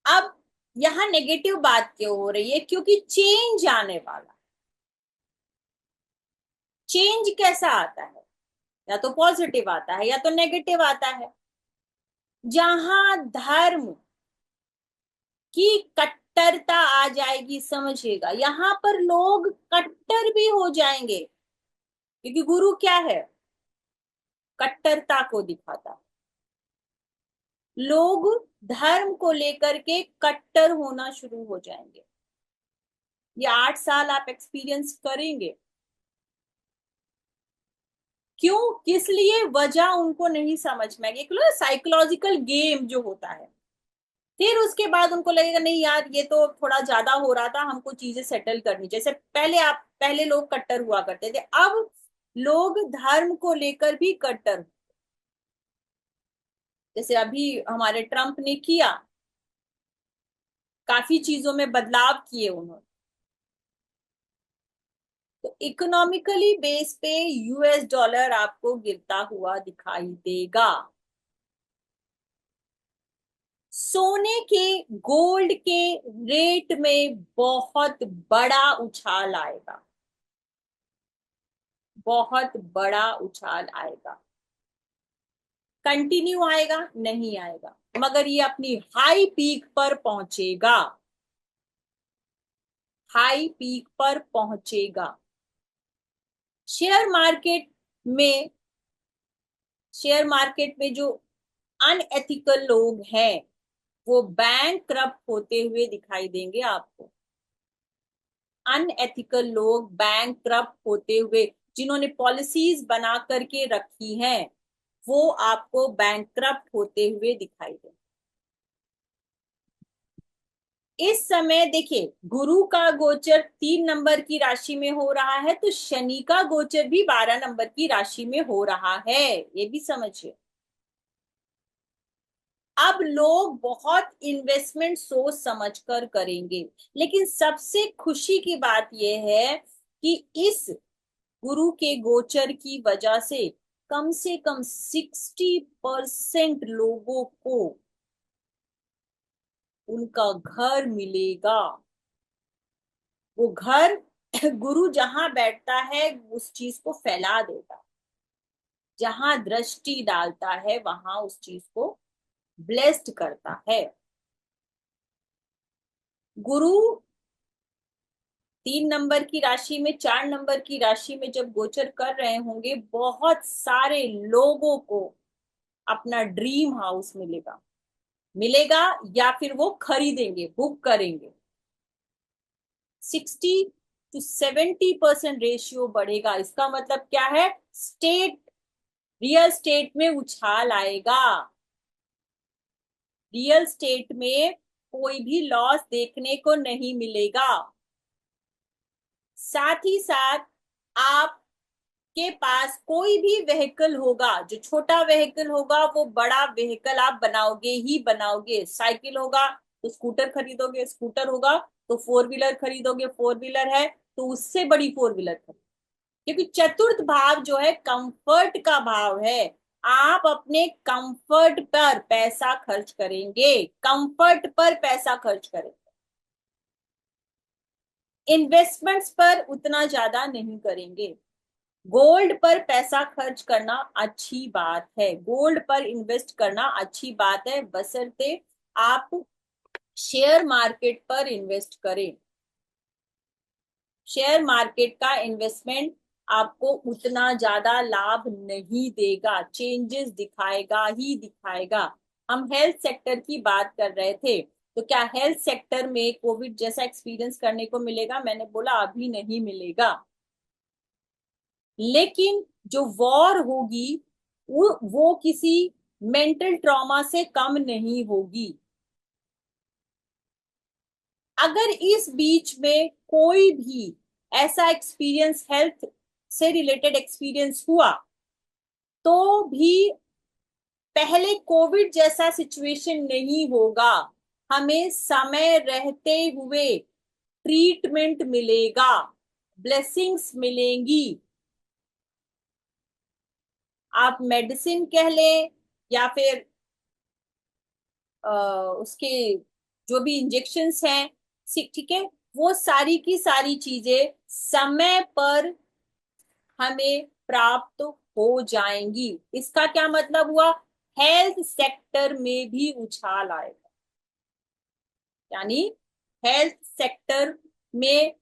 अब यहां नेगेटिव बात क्यों हो रही है? क्योंकि चेंज आने वाला। चेंज कैसा आता है? या तो पॉजिटिव आता है या तो नेगेटिव आता है। जहां धर्म की कट्टरता आ जाएगी, समझिएगा, यहां पर लोग कट्टर भी हो जाएंगे, क्योंकि गुरु क्या है? कट्टरता को दिखाता है। लोग धर्म को लेकर के कट्टर होना शुरू हो जाएंगे। ये 8 साल आप एक्सपीरियंस करेंगे। क्यों, किस लिए, वजह उनको नहीं समझ में आएगी। साइकोलॉजिकल गेम जो होता है, फिर उसके बाद उनको लगेगा नहीं यार ये तो थोड़ा ज्यादा हो रहा था, हमको चीजें सेटल करनी। जैसे पहले लोग कट्टर हुआ करते थे, अब लोग धर्म को लेकर भी कट्टर। जैसे अभी हमारे ट्रम्प ने किया, काफी चीजों में बदलाव किए उन्होंने। तो इकोनॉमिकली बेस पे यूएस डॉलर आपको गिरता हुआ दिखाई देगा। सोने के, गोल्ड के रेट में बहुत बड़ा उछाल आएगा, बहुत बड़ा उछाल आएगा। कंटिन्यू आएगा? नहीं आएगा, मगर ये अपनी हाई पीक पर पहुंचेगा, हाई पीक पर पहुंचेगा। शेयर मार्केट में, शेयर मार्केट में जो अनएथिकल लोग हैं वो बैंक करप्ट होते हुए दिखाई देंगे आपको। अनएथिकल लोग बैंक करप्ट होते हुए, जिन्होंने पॉलिसीज बना करके रखी हैं, वो आपको बैंक करप्ट होते हुए दिखाई देंगे। इस समय देखिए, गुरु का गोचर 3 नंबर की राशि में हो रहा है, तो शनि का गोचर भी 12 नंबर की राशि में हो रहा है, ये भी समझिए। अब लोग बहुत इन्वेस्टमेंट सोच समझ कर करेंगे, लेकिन सबसे खुशी की बात यह है कि इस गुरु के गोचर की वजह से कम 60% लोगों को उनका घर मिलेगा। वो घर गुरु जहां बैठता है उस चीज को फैला देता, जहां दृष्टि डालता है वहां उस चीज को ब्लेस्ड करता है। गुरु 3 नंबर की राशि में, 4 नंबर की राशि में जब गोचर कर रहे होंगे, बहुत सारे लोगों को अपना ड्रीम हाउस मिलेगा, मिलेगा या फिर वो खरीदेंगे, बुक करेंगे। 60 to 70% रेशियो बढ़ेगा। इसका मतलब क्या है? स्टेट, रियल स्टेट में उछाल आएगा। रियल स्टेट में कोई भी लॉस देखने को नहीं मिलेगा। साथ ही साथ आपके पास कोई भी व्हीकल होगा, जो छोटा व्हीकल होगा वो बड़ा व्हीकल आप बनाओगे ही बनाओगे। साइकिल होगा तो स्कूटर खरीदोगे, स्कूटर होगा तो फोर व्हीलर खरीदोगे, फोर व्हीलर है तो उससे बड़ी फोर व्हीलर खरीदोगे। क्योंकि चतुर्थ भाव जो है कंफर्ट का भाव है। आप अपने कंफर्ट पर पैसा खर्च करेंगे, कंफर्ट पर पैसा खर्च करेंगे। इन्वेस्टमेंट्स पर उतना ज्यादा नहीं करेंगे। गोल्ड पर पैसा खर्च करना अच्छी बात है, गोल्ड पर इन्वेस्ट करना अच्छी बात है, बशर्ते आप शेयर मार्केट पर इन्वेस्ट करें। शेयर मार्केट का इन्वेस्टमेंट आपको उतना ज्यादा लाभ नहीं देगा, चेंजेस दिखाएगा ही दिखाएगा। हम हेल्थ सेक्टर की बात कर रहे थे, तो क्या हेल्थ सेक्टर में कोविड जैसा एक्सपीरियंस करने को मिलेगा? मैंने बोला अभी नहीं मिलेगा। लेकिन जो वॉर होगी वो किसी मेंटल ट्रॉमा से कम नहीं होगी। अगर इस बीच में कोई भी ऐसा एक्सपीरियंस, हेल्थ से रिलेटेड एक्सपीरियंस हुआ, तो भी पहले कोविड जैसा सिचुएशन नहीं होगा। हमें समय रहते हुए ट्रीटमेंट मिलेगा, ब्लेसिंग्स मिलेंगी। आप मेडिसिन कह लें या फिर उसके जो भी इंजेक्शंस हैं, ठीक है, वो सारी की सारी चीजें समय पर हमें प्राप्त हो जाएंगी। इसका क्या मतलब हुआ? हेल्थ सेक्टर में भी उछाल आएगा। यानी हेल्थ सेक्टर में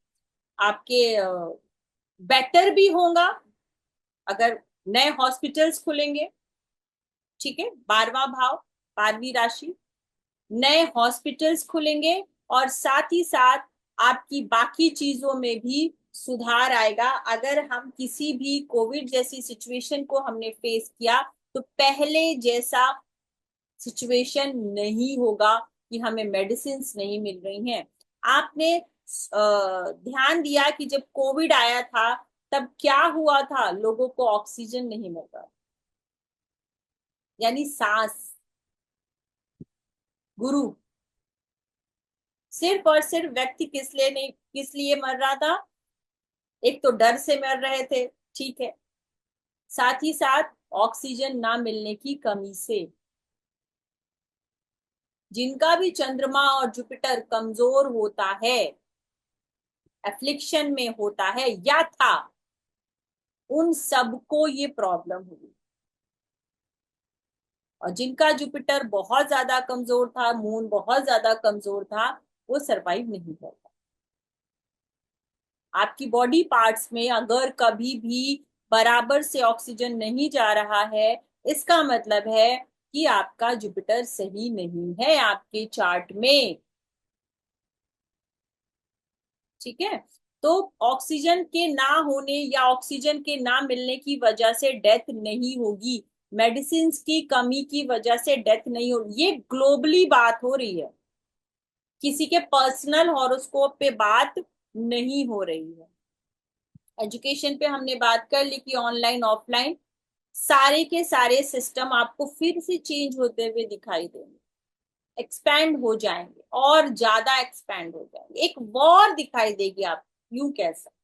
आपके बेटर भी होगा अगर नए हॉस्पिटल्स खुलेंगे। ठीक है, 12वां भाव, 12वीं राशि, नए हॉस्पिटल्स खुलेंगे और साथ ही साथ आपकी बाकी चीजों में भी सुधार आएगा। अगर हम किसी भी कोविड जैसी सिचुएशन को हमने फेस किया तो पहले जैसा सिचुएशन नहीं होगा कि हमें मेडिसिन नहीं मिल रही हैं। आपने ध्यान दिया कि जब कोविड आया था तब क्या हुआ था? लोगों को ऑक्सीजन नहीं मिल रहा, यानी सांस। गुरु सिर्फ और सिर्फ व्यक्ति किस लिए नहीं, किस लिए मर रहा था? एक तो डर से मर रहे थे, ठीक है, साथ ही साथ ऑक्सीजन ना मिलने की कमी से। जिनका भी चंद्रमा और जुपिटर कमजोर होता है, एफ्लिक्शन में होता है या था, उन सबको ये प्रॉब्लम हुई। और जिनका जुपिटर बहुत ज्यादा कमजोर था, मून बहुत ज्यादा कमजोर था, वो सरवाइव नहीं करता। आपकी बॉडी पार्ट्स में अगर कभी भी बराबर से ऑक्सीजन नहीं जा रहा है, इसका मतलब है कि आपका जुपिटर सही नहीं है आपके चार्ट में। ठीक है, तो ऑक्सीजन के ना होने या ऑक्सीजन के ना मिलने की वजह से डेथ नहीं होगी, मेडिसिन की कमी की वजह से डेथ नहीं होगी। ये ग्लोबली बात हो रही है, किसी के पर्सनल हॉरोस्कोप पे बात नहीं हो रही है। एजुकेशन पे हमने बात कर ली कि ऑनलाइन ऑफलाइन सारे के सारे सिस्टम आपको फिर से चेंज होते हुए दिखाई देंगे, एक्सपैंड हो जाएंगे और ज्यादा एक्सपैंड हो जाएंगे। एक वॉर दिखाई देगी आप यूं कह सकते।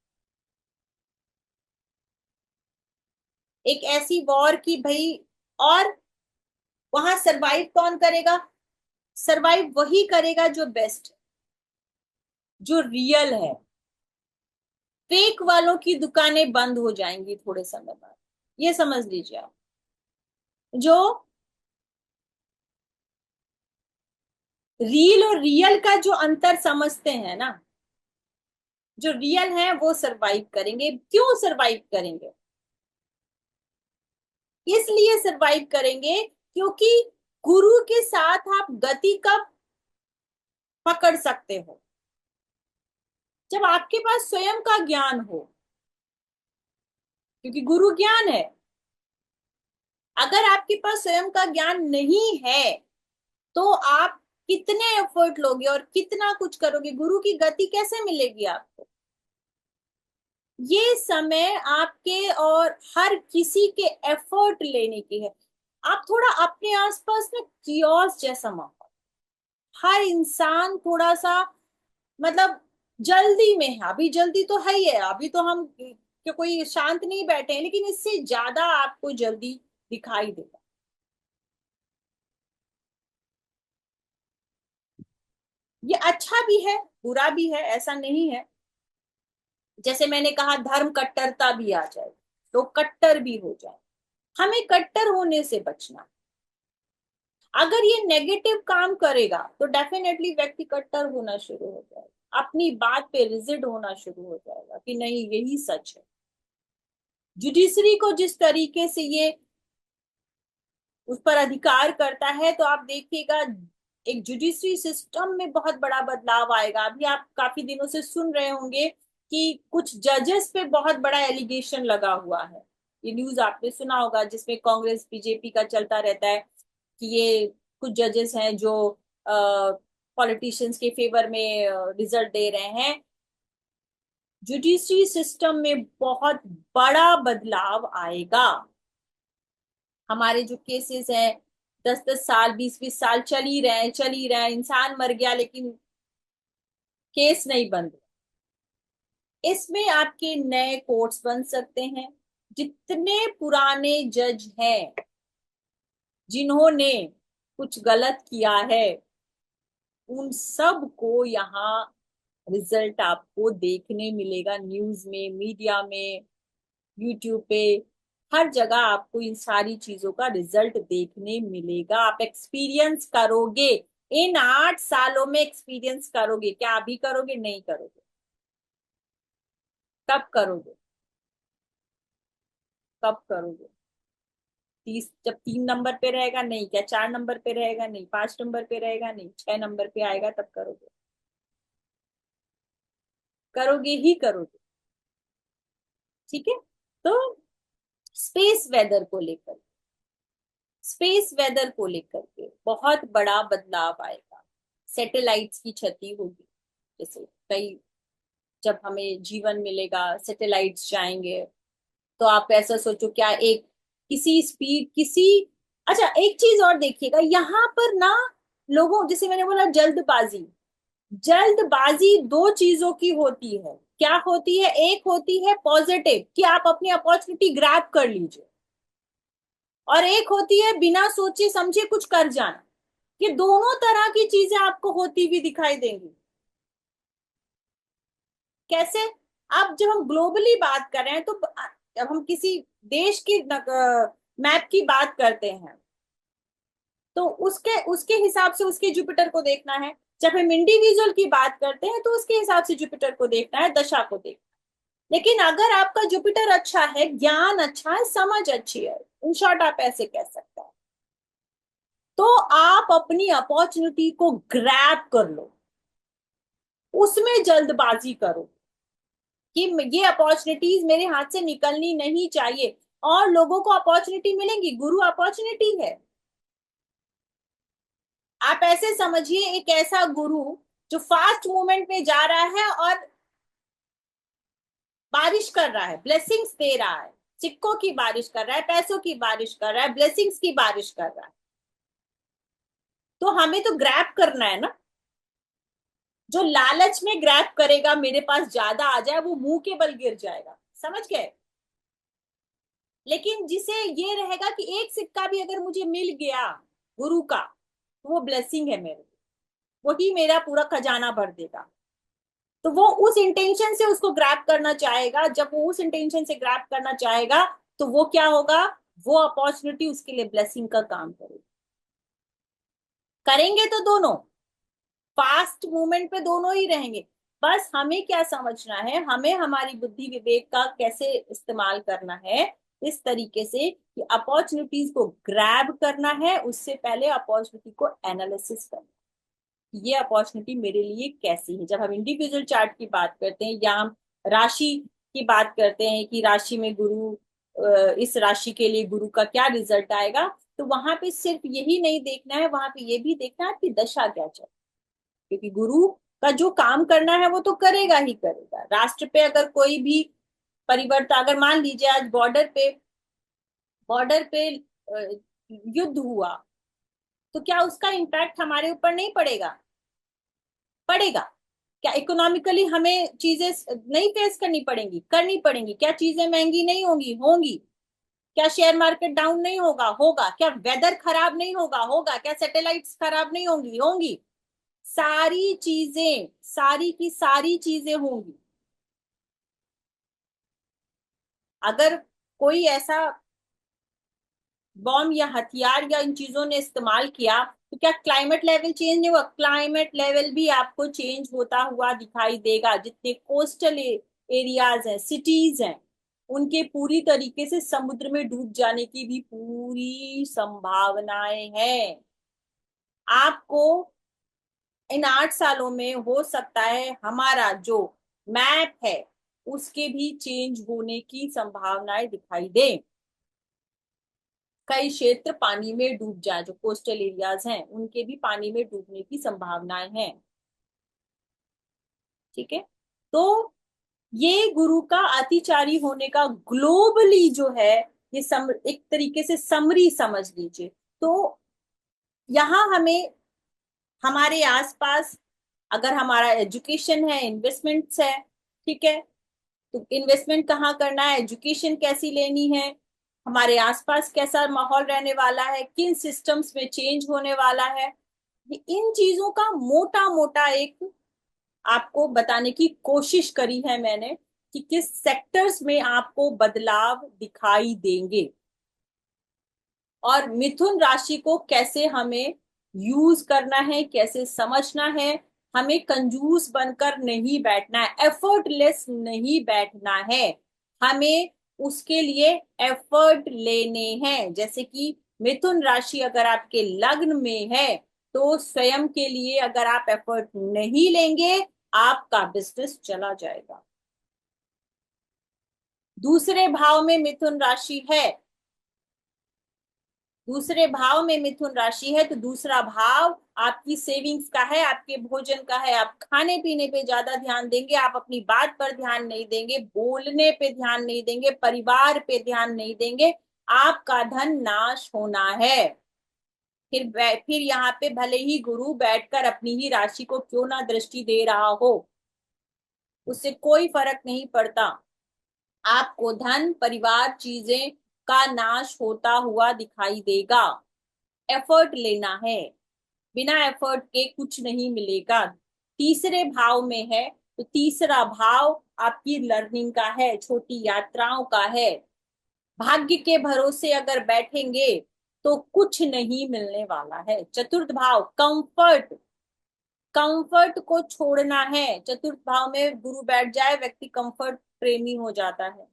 एक ऐसी वॉर की भाई, और वहां सरवाइव कौन करेगा? सरवाइव वही करेगा जो बेस्ट, जो रियल है। फेक वालों की दुकानें बंद हो जाएंगी थोड़े समय बाद, ये समझ लीजिए आप। जो रील और रियल का जो अंतर समझते हैं ना, जो रियल है वो सरवाइव करेंगे। क्यों सरवाइव करेंगे? इसलिए सरवाइव करेंगे क्योंकि गुरु के साथ आप गति कब पकड़ सकते हो? जब आपके पास स्वयं का ज्ञान हो, क्योंकि गुरु ज्ञान है। अगर आपके पास स्वयं का ज्ञान नहीं है तो आप कितने एफर्ट लोगे और कितना कुछ करोगे? गुरु की गति कैसे मिलेगी आपको? ये समय आपके और हर किसी के एफर्ट लेने की है। आप थोड़ा अपने आसपास ना कियोस जैसा माहौल, हर इंसान थोड़ा सा, मतलब जल्दी में है। अभी जल्दी तो है ही है, अभी तो हम कि कोई शांत नहीं बैठे हैं, लेकिन इससे ज्यादा आपको जल्दी दिखाई देगा। ये अच्छा भी है, बुरा भी है, ऐसा नहीं है। जैसे मैंने कहा, धर्म कट्टरता भी आ जाए तो कट्टर भी हो जाए, हमें कट्टर होने से बचना। अगर ये नेगेटिव काम करेगा तो डेफिनेटली व्यक्ति कट्टर होना शुरू हो जाएगा, अपनी बात पे रिजिड होना शुरू हो जाएगा कि नहीं यही सच है। जुडिशरी को जिस तरीके से ये उस पर अधिकार करता है, तो आप देखिएगा एक जुडिशरी सिस्टम में बहुत बड़ा बदलाव आएगा। अभी आप काफी दिनों से सुन रहे होंगे कि कुछ जजेस पे बहुत बड़ा एलिगेशन लगा हुआ है। ये न्यूज आपने सुना होगा, जिसमें कांग्रेस बीजेपी का चलता रहता है कि ये कुछ जजेस हैं जो पॉलिटिशियंस के फेवर में रिजल्ट दे रहे हैं। जुडिशरी सिस्टम में बहुत बड़ा बदलाव आएगा। हमारे जो केसेस हैं, 10-10 साल, 20-20 साल चल ही रहे हैं, इंसान मर गया लेकिन केस नहीं बंद। इसमें आपके नए कोर्ट्स बन सकते हैं। जितने पुराने जज हैं जिन्होंने कुछ गलत किया है, उन सब को यहाँ रिजल्ट आपको देखने मिलेगा, न्यूज में, मीडिया में, यूट्यूब पे, हर जगह आपको इन सारी चीजों का रिजल्ट देखने मिलेगा। आप एक्सपीरियंस करोगे, इन 8 सालों में एक्सपीरियंस करोगे। क्या अभी करोगे? नहीं करोगे। कब करोगे? कब करोगे? 30 जब 3 नंबर पे रहेगा? नहीं। क्या 4 नंबर पे रहेगा? नहीं। 5 नंबर पे रहेगा? नहीं। 6 नंबर पे आएगा तब करोगे। करोगे ही करोगे। ठीक है। तो स्पेस वेदर को लेकर, स्पेस वेदर को लेकर के बहुत बड़ा बदलाव आएगा। सैटेलाइट्स की क्षति होगी। जैसे कई, जब हमें जीवन मिलेगा, सैटेलाइट्स जाएंगे, तो आप ऐसा सोचो, क्या एक किसी स्पीड किसी, अच्छा एक चीज और देखिएगा यहाँ पर ना, लोगों, जैसे मैंने बोला जल्दबाजी, जल्दबाजी दो चीजों की होती है। क्या होती है? एक होती है पॉजिटिव, कि आप अपनी अपॉर्चुनिटी ग्रैब कर लीजिए, और एक होती है बिना सोचे समझे कुछ कर जाना। ये दोनों तरह की चीजें आपको होती हुई दिखाई देंगी। कैसे? अब जब हम ग्लोबली बात कर रहे हैं, तो जब हम किसी देश की मैप की बात करते हैं, तो उसके उसके हिसाब से उसके जुपिटर को देखना है। जब हम इंडिविजुअल की बात करते हैं तो उसके हिसाब से जुपिटर को देखना है, दशा को देखना है। लेकिन अगर आपका जुपिटर अच्छा है, ज्ञान अच्छा है, समझ अच्छी है, इन शॉर्ट आप ऐसे कह सकते हैं, तो आप अपनी अपॉर्चुनिटी को ग्रैब कर लो, उसमें जल्दबाजी करो कि ये अपॉर्चुनिटीज मेरे हाथ से निकलनी नहीं चाहिए। और लोगों को अपॉर्चुनिटी मिलेंगी, गुरु अपॉर्चुनिटी है। आप ऐसे समझिए, एक ऐसा गुरु जो फास्ट मूवमेंट में जा रहा है और बारिश कर रहा है, ब्लेसिंग्स दे रहा है, सिक्कों की बारिश कर रहा है, पैसों की बारिश कर रहा है, ब्लेसिंग्स की बारिश कर रहा है। तो हमें तो ग्रैब करना है ना। जो लालच में ग्रैब करेगा, मेरे पास ज्यादा आ जाए, वो मुंह के बल गिर जाएगा। समझ गए? लेकिन जिसे ये रहेगा कि एक सिक्का भी अगर मुझे मिल गया गुरु का, तो वो ब्लेसिंग है मेरे, वही मेरा पूरा खजाना भर देगा। तो वो उस इंटेंशन से उसको ग्रैब करना चाहेगा। जब वो उस इंटेंशन से ग्रैब करना चाहेगा, तो वो क्या होगा, वो अपॉर्चुनिटी उसके लिए ब्लेसिंग का काम करेगी। करेंगे तो दोनों, फास्ट मूवमेंट पे दोनों ही रहेंगे। बस हमें क्या समझना है, हमें हमारी बुद्धि विवेक का कैसे इस्तेमाल करना है, इस तरीके से कि अपॉर्चुनिटीज को ग्रैब करना है, उससे पहले अपॉर्चुनिटी को एनालिसिस करना है। ये अपॉर्चुनिटी मेरे लिए कैसी है। जब हम इंडिविजुअल चार्ट की बात करते हैं या हम राशि की बात करते हैं कि राशि में गुरु, इस राशि के लिए गुरु का क्या रिजल्ट आएगा, तो वहां पे सिर्फ यही नहीं देखना है, वहां पे ये भी देखना है आपकी दशा क्या चल, क्योंकि गुरु का जो काम करना है वो तो करेगा ही करेगा। राष्ट्र पे अगर कोई भी परिवर्तन, अगर मान लीजिए आज बॉर्डर पे युद्ध हुआ, तो क्या उसका इम्पैक्ट हमारे ऊपर नहीं पड़ेगा? पड़ेगा। क्या इकोनॉमिकली हमें चीजें नहीं फेस करनी पड़ेंगी? करनी पड़ेंगी। क्या चीजें महंगी नहीं होंगी? होंगी। क्या शेयर मार्केट डाउन नहीं होगा? होगा। क्या वेदर खराब नहीं होगा? होगा। क्या सैटेलाइट्स खराब नहीं होंगी? होंगी। सारी चीजें, सारी की सारी चीजें होंगी। अगर कोई ऐसा बॉम्ब या हथियार या इन चीजों ने इस्तेमाल किया, तो क्या क्लाइमेट लेवल चेंज नहीं हुआ? क्लाइमेट लेवल भी आपको चेंज होता हुआ दिखाई देगा। जितने कोस्टल एरियाज हैं, सिटीज हैं, उनके पूरी तरीके से समुद्र में डूब जाने की भी पूरी संभावनाएं हैं। आपको इन 8 सालों में हो सकता है हमारा जो मैप है उसके भी चेंज होने की संभावनाएं दिखाई दें। कई क्षेत्र पानी में डूब जाए, जो कोस्टल एरियाज हैं उनके भी पानी में डूबने की संभावनाएं हैं। ठीक है। तो ये गुरु का अतिचारी होने का ग्लोबली जो है, ये एक तरीके से समरी समझ लीजिए। तो यहाँ हमें हमारे आसपास, अगर हमारा एजुकेशन है, इन्वेस्टमेंट्स है, ठीक है, तो इन्वेस्टमेंट कहाँ करना है, एजुकेशन कैसी लेनी है, हमारे आसपास कैसा माहौल रहने वाला है, किन सिस्टम्स में चेंज होने वाला है, ये इन चीजों का मोटा मोटा एक आपको बताने की कोशिश करी है मैंने, कि किस सेक्टर्स में आपको बदलाव दिखाई देंगे और मिथुन राशि को कैसे हमें यूज करना है, कैसे समझना है। हमें कंजूस बनकर नहीं बैठना है, एफर्टलेस नहीं बैठना है, हमें उसके लिए एफर्ट लेने हैं। जैसे कि मिथुन राशि अगर आपके लग्न में है, तो स्वयं के लिए अगर आप एफर्ट नहीं लेंगे, आपका बिजनेस चला जाएगा। दूसरे भाव में मिथुन राशि है, दूसरे भाव में मिथुन राशि है, तो दूसरा भाव आपकी सेविंग्स का है, आपके भोजन का है। आप खाने पीने पे ज्यादा ध्यान देंगे, आप अपनी बात पर ध्यान नहीं देंगे, बोलने पे ध्यान नहीं देंगे, परिवार पे ध्यान नहीं देंगे, आपका धन नाश होना है। फिर यहाँ पे भले ही गुरु बैठकर अपनी ही राशि को क्यों ना दृष्टि दे रहा हो, उससे कोई फर्क नहीं पड़ता। आपको धन, परिवार, चीजें का नाश होता हुआ दिखाई देगा। एफर्ट लेना है, बिना एफर्ट के कुछ नहीं मिलेगा। तीसरे भाव में है, तो तीसरा भाव आपकी लर्निंग का है, छोटी यात्राओं का है। भाग्य के भरोसे अगर बैठेंगे तो कुछ नहीं मिलने वाला है। चतुर्थ भाव कंफर्ट, कंफर्ट को छोड़ना है। चतुर्थ भाव में गुरु बैठ जाए, व्यक्ति कंफर्ट प्रेमी हो जाता है।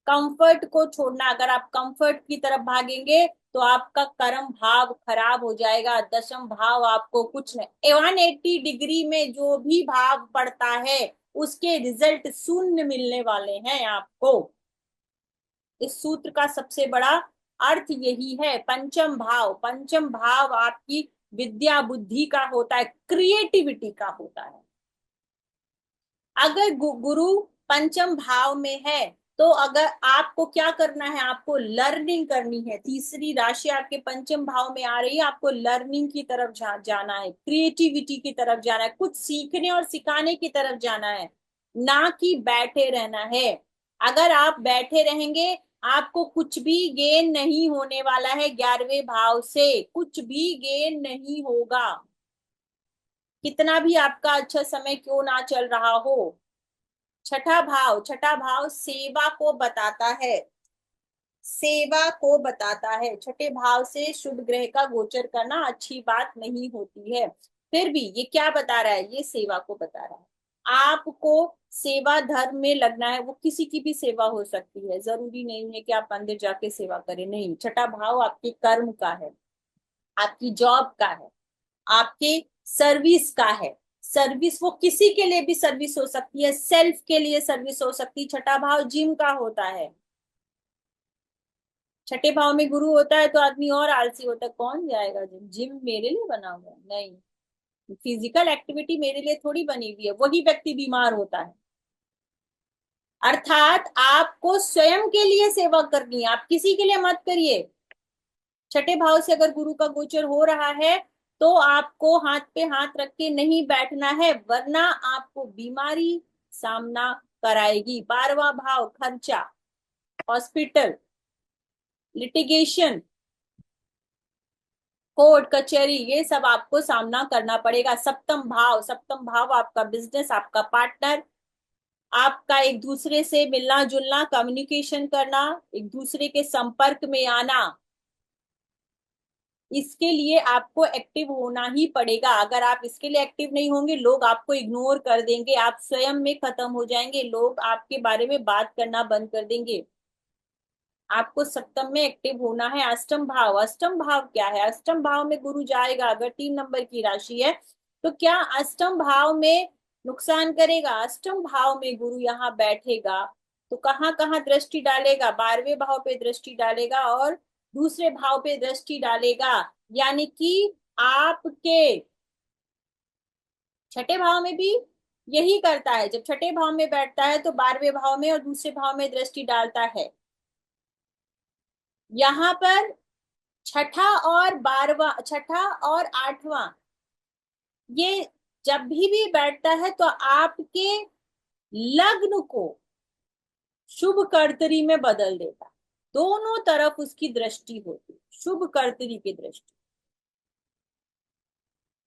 कंफर्ट को छोड़ना, अगर आप कंफर्ट की तरफ भागेंगे तो आपका कर्म भाव खराब हो जाएगा। दशम भाव आपको कुछ नहीं, 180 डिग्री में जो भी भाव पड़ता है उसके रिजल्ट शून्य मिलने वाले हैं आपको। इस सूत्र का सबसे बड़ा अर्थ यही है। पंचम भाव, पंचम भाव आपकी विद्या बुद्धि का होता है, क्रिएटिविटी का होता है। अगर गुरु पंचम भाव में है, तो अगर आपको क्या करना है, आपको लर्निंग करनी है। तीसरी राशि आपके पंचम भाव में आ रही है, आपको लर्निंग की तरफ जाना है, क्रिएटिविटी की तरफ जाना है, कुछ सीखने और सिखाने की तरफ जाना है, ना कि बैठे रहना है। अगर आप बैठे रहेंगे आपको कुछ भी गेन नहीं होने वाला है 11वें भाव से, कुछ भी गेन नहीं होगा, कितना भी आपका अच्छा समय क्यों ना चल रहा हो। छठा भाव सेवा को बताता है, सेवा को बताता है। छठे भाव से शुभ ग्रह का गोचर करना अच्छी बात नहीं होती है, फिर भी ये क्या बता रहा है, ये सेवा को बता रहा है। आपको सेवा धर्म में लगना है, वो किसी की भी सेवा हो सकती है, जरूरी नहीं है कि आप मंदिर जाके सेवा करें, नहीं। छठा भाव आपके कर्म का है, आपकी जॉब का है, आपके सर्विस का है। सर्विस वो किसी के लिए भी सर्विस हो सकती है, सेल्फ के लिए सर्विस हो सकती है। छठा भाव जिम का होता है, छठे भाव में गुरु होता है तो आदमी और आलसी होता है, कौन जाएगा जिम, जिम मेरे लिए बना हुआ है, नहीं। फिजिकल एक्टिविटी मेरे लिए थोड़ी बनी हुई है, वही व्यक्ति बीमार होता है। अर्थात आपको स्वयं के लिए सेवा करनी है, आप किसी के लिए मत करिए। छठे भाव से अगर गुरु का गोचर हो रहा है तो आपको हाथ पे हाथ रख के नहीं बैठना है, वरना आपको बीमारी सामना कराएगी। 12वां भाव खर्चा, हॉस्पिटल, लिटिगेशन, कोर्ट कचहरी, ये सब आपको सामना करना पड़ेगा। सप्तम भाव आपका बिजनेस, आपका पार्टनर, आपका एक दूसरे से मिलना जुलना, कम्युनिकेशन करना, एक दूसरे के संपर्क में आना, इसके लिए आपको एक्टिव होना ही पड़ेगा। अगर आप इसके लिए एक्टिव नहीं होंगे, लोग आपको इग्नोर कर देंगे, आप स्वयं में खत्म हो जाएंगे, लोग आपके बारे में बात करना बंद कर देंगे। आपको सप्तम में एक्टिव होना है। अष्टम भाव क्या है, अष्टम भाव में गुरु जाएगा, अगर 3 नंबर की राशि है तो क्या अष्टम भाव में नुकसान करेगा। अष्टम भाव में गुरु यहाँ बैठेगा तो कहाँ कहाँ दृष्टि डालेगा, 12वें भाव पे दृष्टि डालेगा और दूसरे भाव पे दृष्टि डालेगा। यानी कि आपके छठे भाव में भी यही करता है, जब छठे भाव में बैठता है तो 12वें भाव में और दूसरे भाव में दृष्टि डालता है। यहाँ पर छठा और 8वां, ये जब भी बैठता है तो आपके लग्न को शुभ कर्तरी में बदल देता है। दोनों तरफ उसकी दृष्टि होती, शुभ कर्तरी की दृष्टि।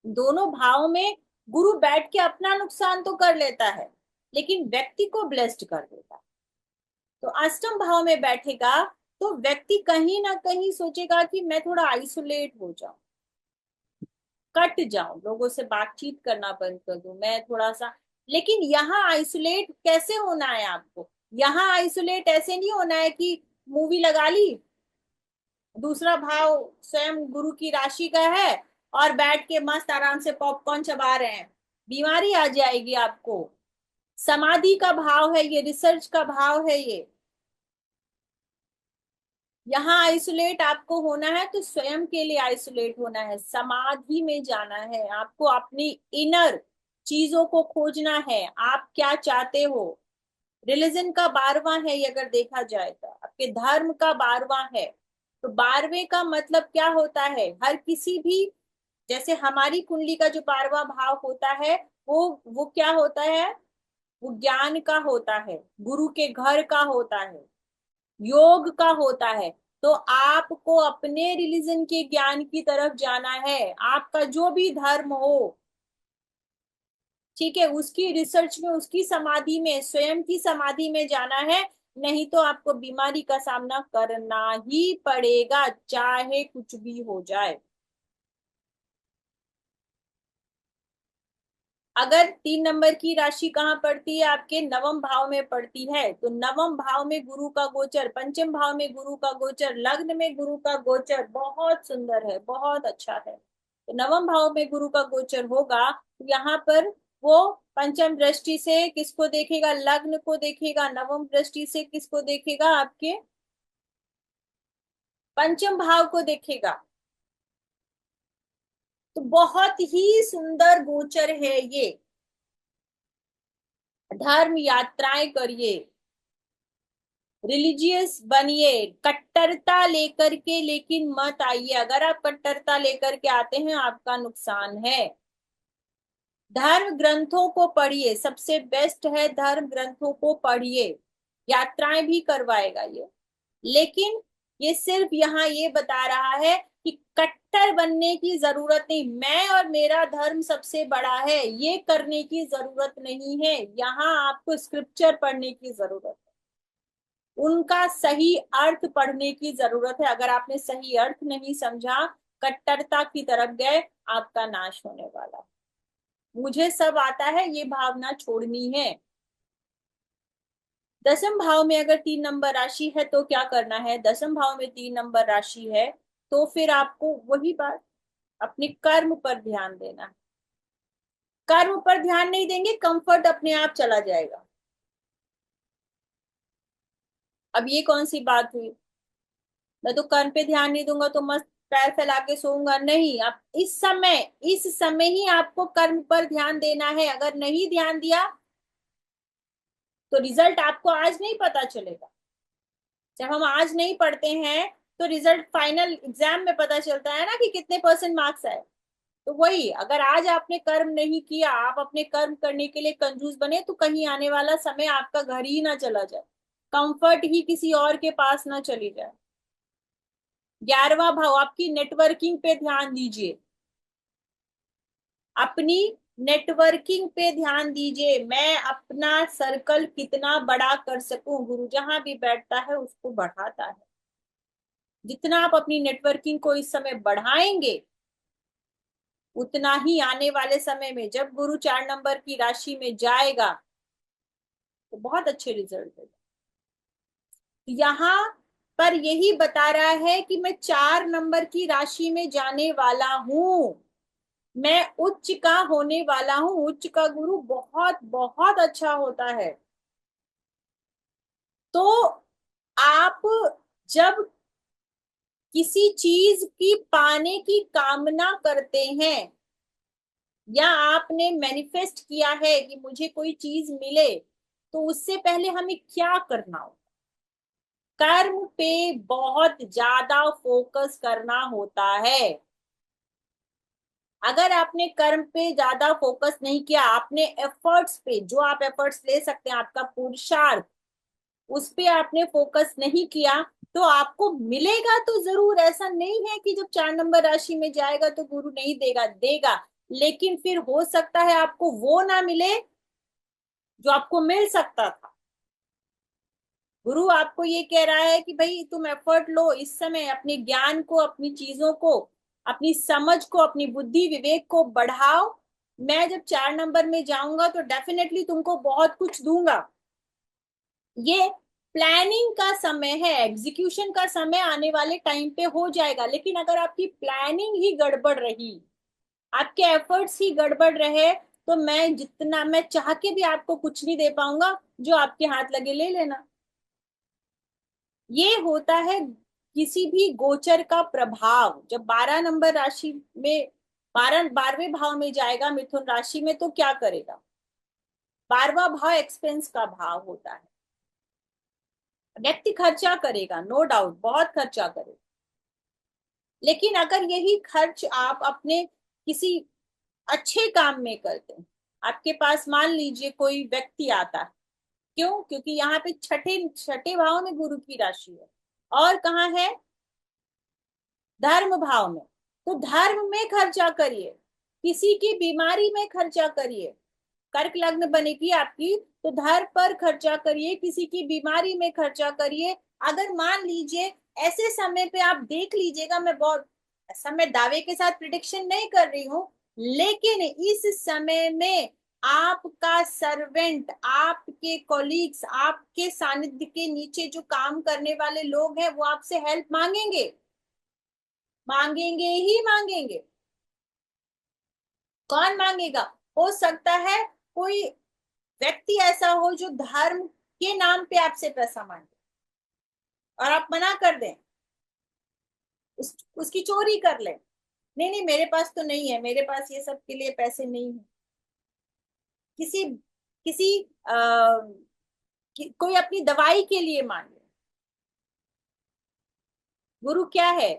दोनों भाव में गुरु बैठ के अपना नुकसान तो कर लेता है, लेकिन व्यक्ति को ब्लेस्ड कर देता है। तो अष्टम भाव में बैठेगा तो व्यक्ति कहीं ना कहीं सोचेगा कि मैं थोड़ा आइसोलेट हो जाऊं, कट जाऊं, लोगों से बातचीत करना बंद कर दूं, मैं थोड़ा सा। लेकिन यहाँ आइसोलेट कैसे होना है आपको, यहाँ आइसोलेट ऐसे नहीं होना है कि मूवी लगा ली, दूसरा भाव स्वयं गुरु की राशि का है और बैठ के मस्त आराम से पॉपकॉर्न चबा रहे हैं, बीमारी आ जाएगी आपको। समाधि का भाव है ये, रिसर्च का भाव है ये। यहाँ आइसोलेट आपको होना है तो स्वयं के लिए आइसोलेट होना है, समाधि में जाना है, आपको अपनी इनर चीजों को खोजना है, आप क्या चाहते हो। रिलीजन का 12वां है ये, अगर देखा जाए तो आपके धर्म का 12वां है। तो 12वें का मतलब क्या होता है, हर किसी भी, जैसे हमारी कुंडली का जो 12वां भाव होता है वो क्या होता है, वो ज्ञान का होता है, गुरु के घर का होता है, योग का होता है। तो आपको अपने रिलीजन के ज्ञान की तरफ जाना है, आपका जो भी धर्म हो, ठीक है, उसकी रिसर्च में, उसकी समाधि में, स्वयं की समाधि में जाना है। नहीं तो आपको बीमारी का सामना करना ही पड़ेगा, चाहे कुछ भी हो जाए। अगर 3 नंबर की राशि कहाँ पड़ती है, आपके नवम भाव में पड़ती है, तो नवम भाव में गुरु का गोचर, पंचम भाव में गुरु का गोचर, लग्न में गुरु का गोचर बहुत सुंदर है, बहुत अच्छा है। तो नवम भाव में गुरु का गोचर होगा तो यहाँ पर वो पंचम दृष्टि से किसको देखेगा, लग्न को देखेगा, नवम दृष्टि से किसको देखेगा, आपके पंचम भाव को देखेगा। तो बहुत ही सुंदर गोचर है ये। धर्म यात्राएं करिए, रिलीजियस बनिए, कट्टरता लेकर के लेकिन मत आइए, अगर आप कट्टरता लेकर के आते हैं आपका नुकसान है। धर्म ग्रंथों को पढ़िए, सबसे बेस्ट है धर्म ग्रंथों को पढ़िए, यात्राएं भी करवाएगा ये। लेकिन ये सिर्फ यहाँ ये बता रहा है कि कट्टर बनने की जरूरत नहीं, मैं और मेरा धर्म सबसे बड़ा है ये करने की जरूरत नहीं है। यहाँ आपको स्क्रिप्चर पढ़ने की जरूरत है, उनका सही अर्थ पढ़ने की जरूरत है। अगर आपने सही अर्थ नहीं समझा, कट्टरता की तरफ गए, आपका नाश होने वाला है। मुझे सब आता है ये भावना छोड़नी है। दसम भाव में अगर 3 नंबर राशि है तो क्या करना है? दसम भाव में 3 नंबर राशि है तो फिर आपको वही बात, अपने कर्म पर ध्यान देना है। कर्म पर ध्यान नहीं देंगे, कंफर्ट अपने आप चला जाएगा। अब ये कौन सी बात हुई? मैं तो कर्म पे ध्यान नहीं दूंगा तो मस्त पैर फैला के सोऊंगा? नहीं, आप इस समय ही आपको कर्म पर ध्यान देना है। अगर नहीं ध्यान दिया तो रिजल्ट आपको आज नहीं पता चलेगा। जब हम आज नहीं पढ़ते हैं तो रिजल्ट फाइनल एग्जाम में पता चलता है ना कि कितने परसेंट मार्क्स आए। तो वही, अगर आज आपने कर्म नहीं किया, आप अपने कर्म करने के लिए कंजूस बने, तो कहीं आने वाला समय आपका घर ही ना चला जाए, कंफर्ट ही किसी और के पास ना चली जाए। 11वां भाव आपकी नेटवर्किंग पे ध्यान दीजिए, अपनी नेटवर्किंग पे ध्यान दीजिए। मैं अपना सर्कल कितना बड़ा कर सकूं, गुरु जहां भी बैठता है उसको बढ़ाता है। जितना आप अपनी नेटवर्किंग को इस समय बढ़ाएंगे, उतना ही आने वाले समय में जब गुरु 4 नंबर की राशि में जाएगा तो बहुत अच्छे रिजल्ट देगा। यहाँ पर यही बता रहा है कि मैं 4 नंबर की राशि में जाने वाला हूं, मैं उच्च का होने वाला हूं। उच्च का गुरु बहुत बहुत अच्छा होता है। तो आप जब किसी चीज की पाने की कामना करते हैं, या आपने मैनिफेस्ट किया है कि मुझे कोई चीज मिले, तो उससे पहले हमें क्या करना हो? कर्म पे बहुत ज्यादा फोकस करना होता है। अगर आपने कर्म पे ज्यादा फोकस नहीं किया, आपने एफर्ट्स पे, जो आप एफर्ट्स ले सकते हैं, आपका पुरुषार्थ, उस पे आपने फोकस नहीं किया, तो आपको मिलेगा तो जरूर। ऐसा नहीं है कि जब 4 नंबर राशि में जाएगा तो गुरु नहीं देगा, देगा। लेकिन फिर हो सकता है आपको वो ना मिले जो आपको मिल सकता था। गुरु आपको ये कह रहा है कि भाई तुम एफर्ट लो, इस समय अपने ज्ञान को, अपनी चीजों को, अपनी समझ को, अपनी बुद्धि विवेक को बढ़ाओ। मैं जब 4 नंबर में जाऊंगा तो डेफिनेटली तुमको बहुत कुछ दूंगा। ये प्लानिंग का समय है, एग्जीक्यूशन का समय आने वाले टाइम पे हो जाएगा। लेकिन अगर आपकी प्लानिंग ही गड़बड़ रही, आपके एफर्ट्स ही गड़बड़ रहे, तो मैं जितना मैं चाह के भी आपको कुछ नहीं दे पाऊंगा। जो आपके हाथ लगे ले लेना। ये होता है किसी भी गोचर का प्रभाव। जब 12 नंबर राशि में, 12वें भाव में जाएगा मिथुन राशि में, तो क्या करेगा? 12वां भाव एक्सपेंस का भाव होता है। व्यक्ति खर्चा करेगा, नो डाउट, बहुत खर्चा करेगा। लेकिन अगर यही खर्च आप अपने किसी अच्छे काम में करते हैं, आपके पास मान लीजिए कोई व्यक्ति आता है, क्यों? क्योंकि यहाँ पे छठे छठे भाव में गुरु की राशि है, और कहाँ है? धर्म भाव में। तो धर्म में खर्चा करिए, किसी की बीमारी में खर्चा करिए। कर्क लग्न बनेगी आपकी तो धर्म पर खर्चा करिए, किसी की बीमारी में खर्चा करिए। अगर मान लीजिए ऐसे समय पे आप देख लीजिएगा, मैं बहुत ऐसा मैं दावे के साथ प्रिडिक्शन नहीं कर रही हूं, लेकिन इस समय में आपका सर्वेंट, आपके कॉलीग्स, आपके सानिध्य के नीचे जो काम करने वाले लोग हैं, वो आपसे हेल्प मांगेंगे, मांगेंगे ही मांगेंगे। कौन मांगेगा? हो सकता है कोई व्यक्ति ऐसा हो जो धर्म के नाम पे आपसे पैसा मांगे और आप मना कर दें, उसकी चोरी कर ले। नहीं नहीं, मेरे पास तो नहीं है, मेरे पास ये सब के लिए पैसे नहीं है। किसी किसी कोई अपनी दवाई के लिए मांगे। गुरु क्या है?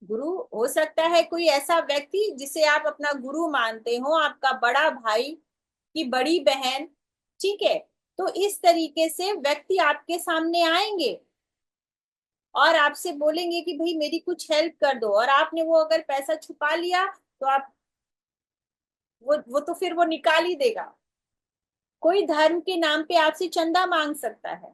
गुरु हो सकता है कोई ऐसा व्यक्ति जिसे आप अपना गुरु मानते हो, आपका बड़ा भाई की बड़ी बहन, ठीक है? तो इस तरीके से व्यक्ति आपके सामने आएंगे और आपसे बोलेंगे कि भाई मेरी कुछ हेल्प कर दो, और आपने वो अगर पैसा छुपा लिया तो आप वो तो फिर वो निकाल ही देगा। कोई धर्म के नाम पे आपसे चंदा मांग सकता है।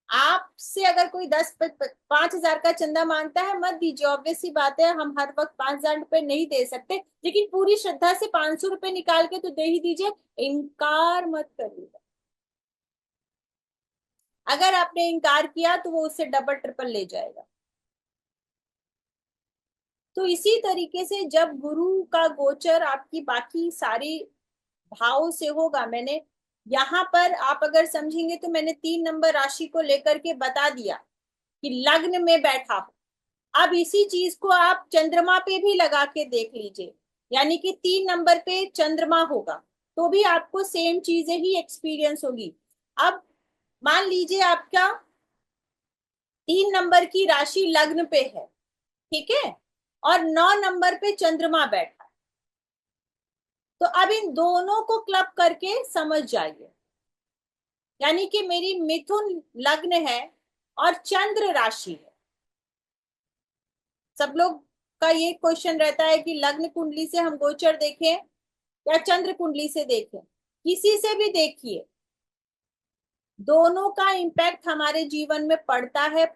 आपसे अगर कोई 5,000 का चंदा मांगता है, मत दीजिए। ऑब्वियस सी बात है, हम हर वक्त 5,000 रुपए नहीं दे सकते, लेकिन पूरी श्रद्धा से 500 रुपए निकाल के तो दे ही दीजिए। इनकार मत करिएगा। अगर आपने इनकार किया तो वो उससे डबल ट्रिपल ले जाएगा। तो इसी तरीके से जब गुरु का गोचर आपकी बाकी सारी भाव से होगा, मैंने यहाँ पर आप अगर समझेंगे तो मैंने 3 नंबर राशि को लेकर के बता दिया कि लग्न में बैठा हो। अब इसी चीज को आप चंद्रमा पे भी लगा के देख लीजिए, यानी कि 3 नंबर पे चंद्रमा होगा तो भी आपको सेम चीजें ही एक्सपीरियंस होगी। अब मान लीजिए आपका 3 नंबर की राशि लग्न पे है, ठीक है, और 9 नंबर पे चंद्रमा बैठा, तो अब इन दोनों को क्लब करके समझ जाइए। यानी कि मेरी मिथुन लग्न है और चंद्र राशि है। सब लोग का ये क्वेश्चन रहता है कि लग्न कुंडली से हम गोचर देखें या चंद्र कुंडली से देखें। किसी से भी देखिए, दोनों का इम्पैक्ट हमारे जीवन में पड़ता है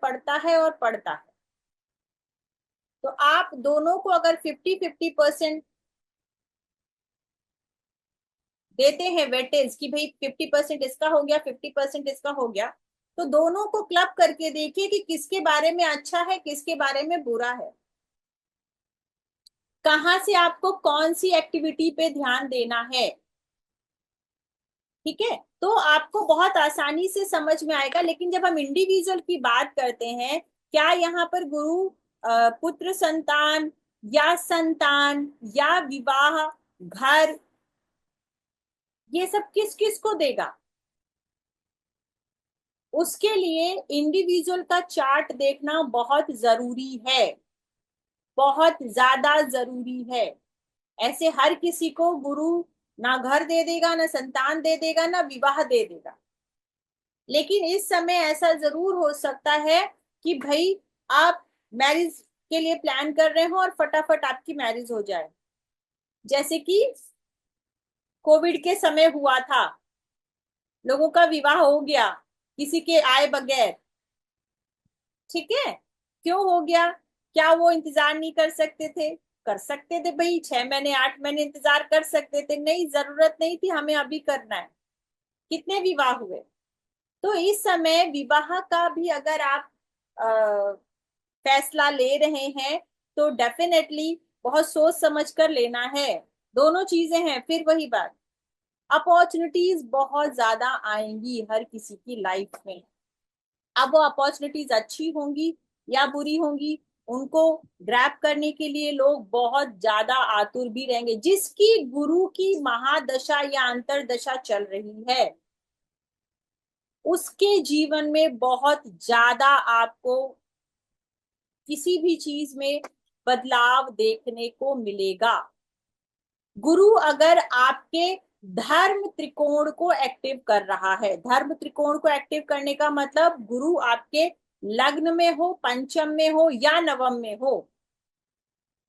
और पड़ता है। तो आप दोनों को अगर 50-50% देते हैं वेटेज कि भाई 50% इसका हो गया, 50% इसका हो गया, तो दोनों को क्लब करके देखिए कि किसके बारे में अच्छा है, किसके बारे में बुरा है, कहाँ से आपको कौन सी एक्टिविटी पे ध्यान देना है। ठीक है, तो आपको बहुत आसानी से समझ में आएगा। लेकिन जब हम इंडिविजुअल की बात करते हैं, क्या यहाँ पर गुरु पुत्र संतान या विवाह, घर, ये सब किस किस को देगा, उसके लिए इंडिविजुअल का चार्ट देखना बहुत जरूरी है, बहुत ज्यादा जरूरी है। ऐसे हर किसी को गुरु ना घर दे देगा, ना संतान दे देगा, ना विवाह दे देगा। लेकिन इस समय ऐसा जरूर हो सकता है कि भाई आप मैरिज के लिए प्लान कर रहे हो और फटाफट आपकी मैरिज हो जाए, जैसे कि कोविड के समय हुआ था। लोगों का विवाह हो गया किसी के आए बगैर। ठीक है, क्यों हो गया? क्या वो इंतजार नहीं कर सकते थे? कर सकते थे भाई, 6 महीने 8 महीने इंतजार कर सकते थे। नहीं, जरूरत नहीं थी, हमें अभी करना है। कितने विवाह हुए? तो इस समय विवाह का भी अगर आप फैसला ले रहे हैं तो डेफिनेटली बहुत सोच समझ कर लेना है। दोनों चीजें हैं, फिर वही बात, अपॉर्चुनिटीज बहुत ज्यादा आएंगी हर किसी की लाइफ में। अब वो अपॉर्चुनिटीज अच्छी होंगी या बुरी होंगी, उनको ग्रैब करने के लिए लोग बहुत ज्यादा आतुर भी रहेंगे। जिसकी गुरु की महादशा या अंतरदशा चल रही है, उसके जीवन में बहुत ज्यादा आपको किसी भी चीज में बदलाव देखने को मिलेगा। गुरु अगर आपके धर्म त्रिकोण को एक्टिव कर रहा है, धर्म त्रिकोण को एक्टिव करने का मतलब गुरु आपके लग्न में हो, पंचम में हो या नवम में हो,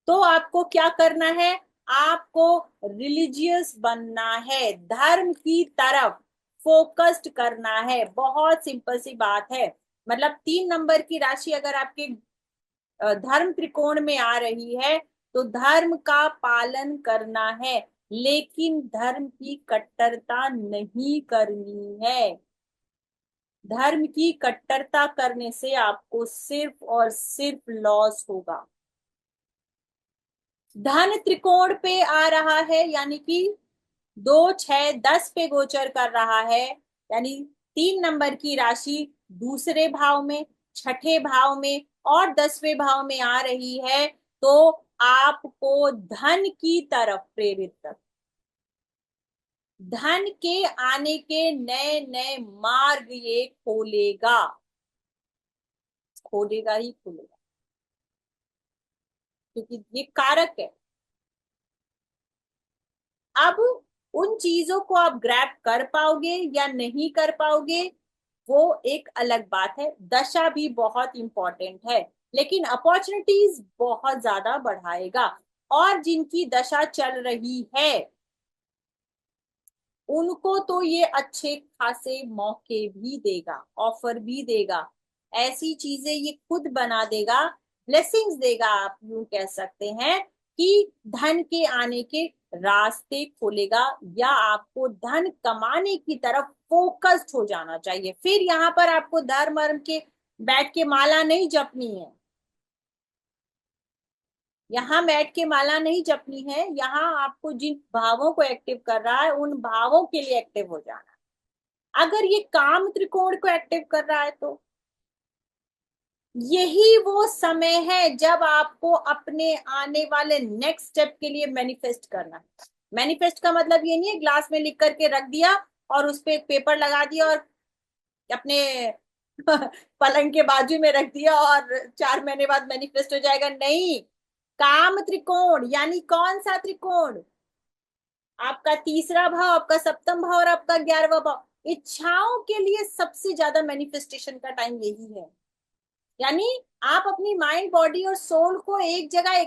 तो आपको क्या करना है? आपको रिलीजियस बनना है, धर्म की तरफ फोकस्ड करना है। बहुत सिंपल सी बात है। मतलब 3 नंबर की राशि अगर आपके धर्म त्रिकोण में आ रही है तो धर्म का पालन करना है, लेकिन धर्म की कट्टरता नहीं करनी है। धर्म की कट्टरता करने से आपको सिर्फ और सिर्फ लॉस होगा। धन त्रिकोण पे आ रहा है, यानी कि 2 6 10 पे गोचर कर रहा है, यानी 3 नंबर की राशि दूसरे भाव में, छठे भाव में और 10वें भाव में आ रही है, तो आपको धन की तरफ प्रेरित कर, धन के आने के नए नए मार्ग ये खोलेगा, खोलेगा ही खोलेगा, क्योंकि ये कारक है। अब उन चीजों को आप ग्रैब कर पाओगे या नहीं कर पाओगे, वो एक अलग बात है। दशा भी बहुत इंपॉर्टेंट है, लेकिन अपॉर्चुनिटीज बहुत ज्यादा बढ़ाएगा। और जिनकी दशा चल रही है उनको तो ये अच्छे खासे मौके भी देगा, ऑफर भी देगा, ऐसी चीजें ये खुद बना देगा, ब्लेसिंग्स देगा, आप यूं कह सकते हैं कि धन के आने के रास्ते खोलेगा, या आपको धन कमाने की तरफ फोकस्ड हो जाना चाहिए। फिर यहाँ पर आपको धर्म वर्म के बैठ के माला नहीं जपनी है, यहाँ बैठ के माला नहीं जपनी है। यहाँ आपको जिन भावों को एक्टिव कर रहा है उन भावों के लिए एक्टिव हो जाना है। अगर ये काम त्रिकोण को एक्टिव कर रहा है तो यही वो समय है जब आपको अपने आने वाले नेक्स्ट स्टेप के लिए मैनिफेस्ट करना है। मैनिफेस्ट का मतलब ये नहीं है ग्लास में लिख करके रख दिया और उस पे एक पेपर लगा दिया और अपने पलंग के बाजू में रख दिया और 4 महीने बाद मैनिफेस्ट हो जाएगा। नहीं, काम त्रिकोण यानी कौन सा त्रिकोण? आपका तीसरा भाव, आपका सप्तम भाव और आपका 11वां भाव। इच्छाओं के लिए सबसे ज्यादा मैनिफेस्टेशन का टाइम यही है। यानी आप अपनी माइंड बॉडी और सोल को एक जगह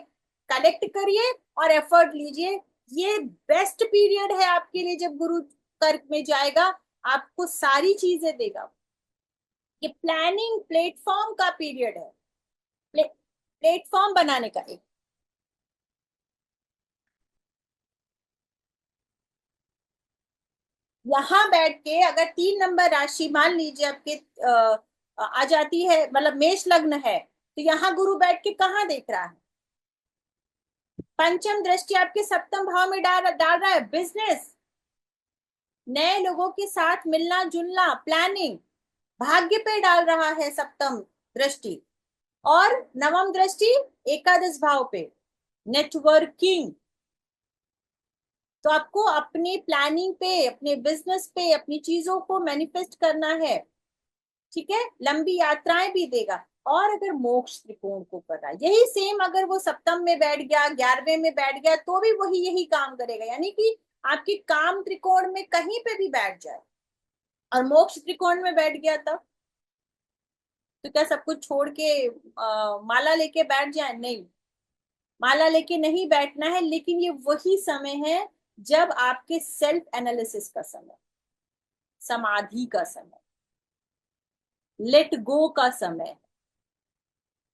कलेक्ट करिए और एफर्ट लीजिए। ये बेस्ट पीरियड है आपके लिए जब गुरु कर्क में जाएगा, आपको सारी चीजें देगा। ये प्लानिंग प्लेटफॉर्म का पीरियड है, प्लेटफॉर्म बनाने का। एक यहाँ बैठ के अगर 3 नंबर राशि मान लीजिए आपके आ जाती है, मतलब मेष लग्न है, तो यहाँ गुरु बैठ के कहाँ देख रहा है? पंचम दृष्टि आपके सप्तम भाव में डाल रहा है। बिजनेस, नए लोगों के साथ मिलना जुलना, प्लानिंग, भाग्य पे डाल रहा है सप्तम दृष्टि। और नवम दृष्टि एकादश भाव पे, नेटवर्किंग। तो आपको अपने प्लानिंग पे, अपने बिजनेस पे, अपनी चीजों को मैनिफेस्ट करना है। ठीक है, लंबी यात्राएं भी देगा। और अगर मोक्ष त्रिकोण को कर रहा है, यही सेम अगर वो सप्तम में बैठ गया, 11वें में बैठ गया, तो भी वही यही काम करेगा। यानी कि आपकी काम त्रिकोण में कहीं पे भी बैठ जाए और मोक्ष त्रिकोण में बैठ गया तब तो क्या सब कुछ छोड़ के माला लेके बैठ जाए? नहीं, माला लेके नहीं बैठना है। लेकिन ये वही समय है जब आपके सेल्फ एनालिसिस का समय, समाधि का समय, लेट गो का समय।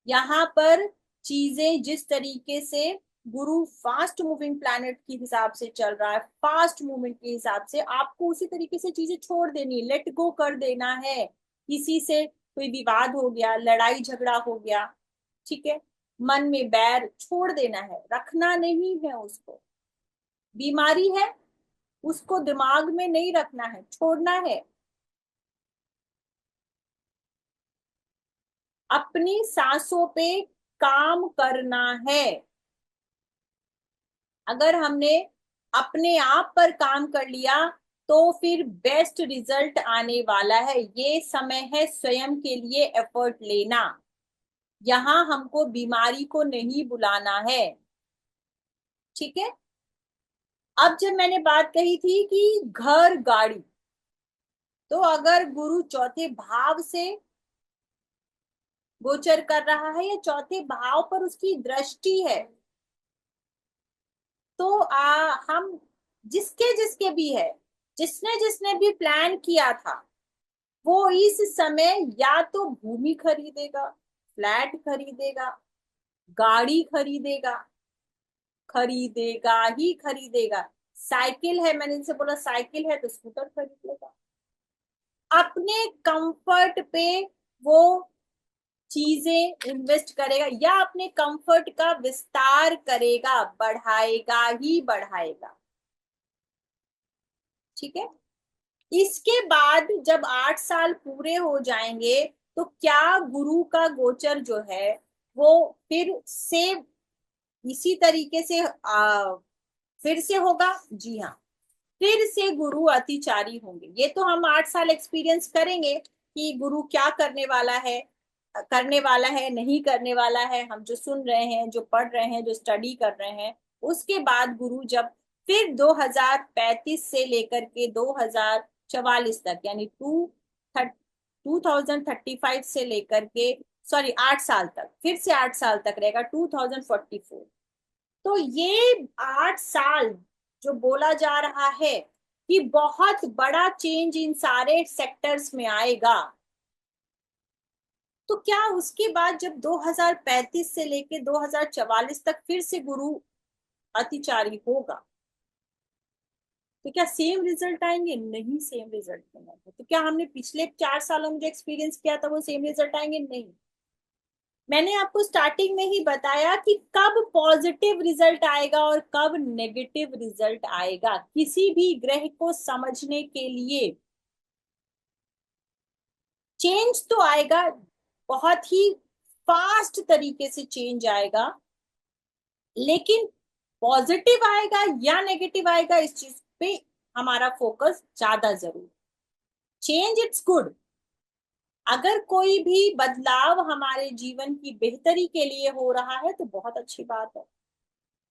यहाँ पर चीजें जिस तरीके से गुरु फास्ट मूविंग प्लैनेट के हिसाब से चल रहा है, फास्ट मूवमेंट के हिसाब से आपको उसी तरीके से चीजें छोड़ देनी, लेट गो कर देना है। किसी से कोई विवाद हो गया, लड़ाई झगड़ा हो गया, ठीक है, मन में बैर छोड़ देना है, रखना नहीं है उसको। बीमारी है, उसको दिमाग में नहीं रखना है, छोड़ना है। अपनी सांसों पे काम करना है। अगर हमने अपने आप पर काम कर लिया तो फिर बेस्ट रिजल्ट आने वाला है। ये समय है स्वयं के लिए एफर्ट लेना। यहाँ हमको बीमारी को नहीं बुलाना है। ठीक है, अब जब मैंने बात कही थी कि घर गाड़ी, तो अगर गुरु चौथे भाव से गोचर कर रहा है या चौथे भाव पर उसकी दृष्टि है, तो हम जिसके जिसके भी है, जिसने जिसने भी प्लान किया था, वो इस समय या तो भूमि खरीदेगा, फ्लैट खरीदेगा, गाड़ी खरीदेगा, खरीदेगा ही खरीदेगा। साइकिल है, मैंने इनसे बोला साइकिल है तो स्कूटर खरीद लेगा। अपने कंफर्ट पे वो चीजें इन्वेस्ट करेगा या अपने कंफर्ट का विस्तार करेगा, बढ़ाएगा ही बढ़ाएगा। ठीक है, इसके बाद जब 8 साल पूरे हो जाएंगे तो क्या गुरु का गोचर जो है वो फिर से इसी तरीके से फिर से होगा? जी हाँ, फिर से गुरु अतिचारी होंगे। ये तो हम 8 साल एक्सपीरियंस करेंगे कि गुरु क्या करने वाला है, करने वाला है, नहीं करने वाला है। हम जो सुन रहे हैं, जो पढ़ रहे हैं, जो स्टडी कर रहे हैं, उसके बाद गुरु जब फिर 2035 से लेकर के 2044 तक, यानी 2035 से लेकर के, सॉरी 8 साल तक, फिर से 8 साल तक रहेगा 2044। तो ये 8 साल जो बोला जा रहा है कि बहुत बड़ा चेंज इन सारे सेक्टर्स में आएगा, तो क्या उसके बाद जब 2035 से लेके 2044 तक फिर से गुरु अतिचारी होगा, तो क्या सेम रिजल्ट आएंगे? नहीं, सेम रिजल्ट नहीं आएंगे। तो क्या हमने पिछले 4 सालों में जो एक्सपीरियंस किया था वो सेम रिजल्ट आएंगे? नहीं। मैंने आपको स्टार्टिंग में ही बताया कि कब पॉजिटिव रिजल्ट आएगा और कब नेगेटिव रिजल्ट आएगा किसी भी ग्रह को समझने के लिए। चेंज तो आएगा, बहुत ही फास्ट तरीके से चेंज आएगा, लेकिन पॉजिटिव आएगा या नेगेटिव आएगा इस चीज पे हमारा फोकस ज्यादा जरूर। चेंज इट्स गुड, अगर कोई भी बदलाव हमारे जीवन की बेहतरी के लिए हो रहा है तो बहुत अच्छी बात है,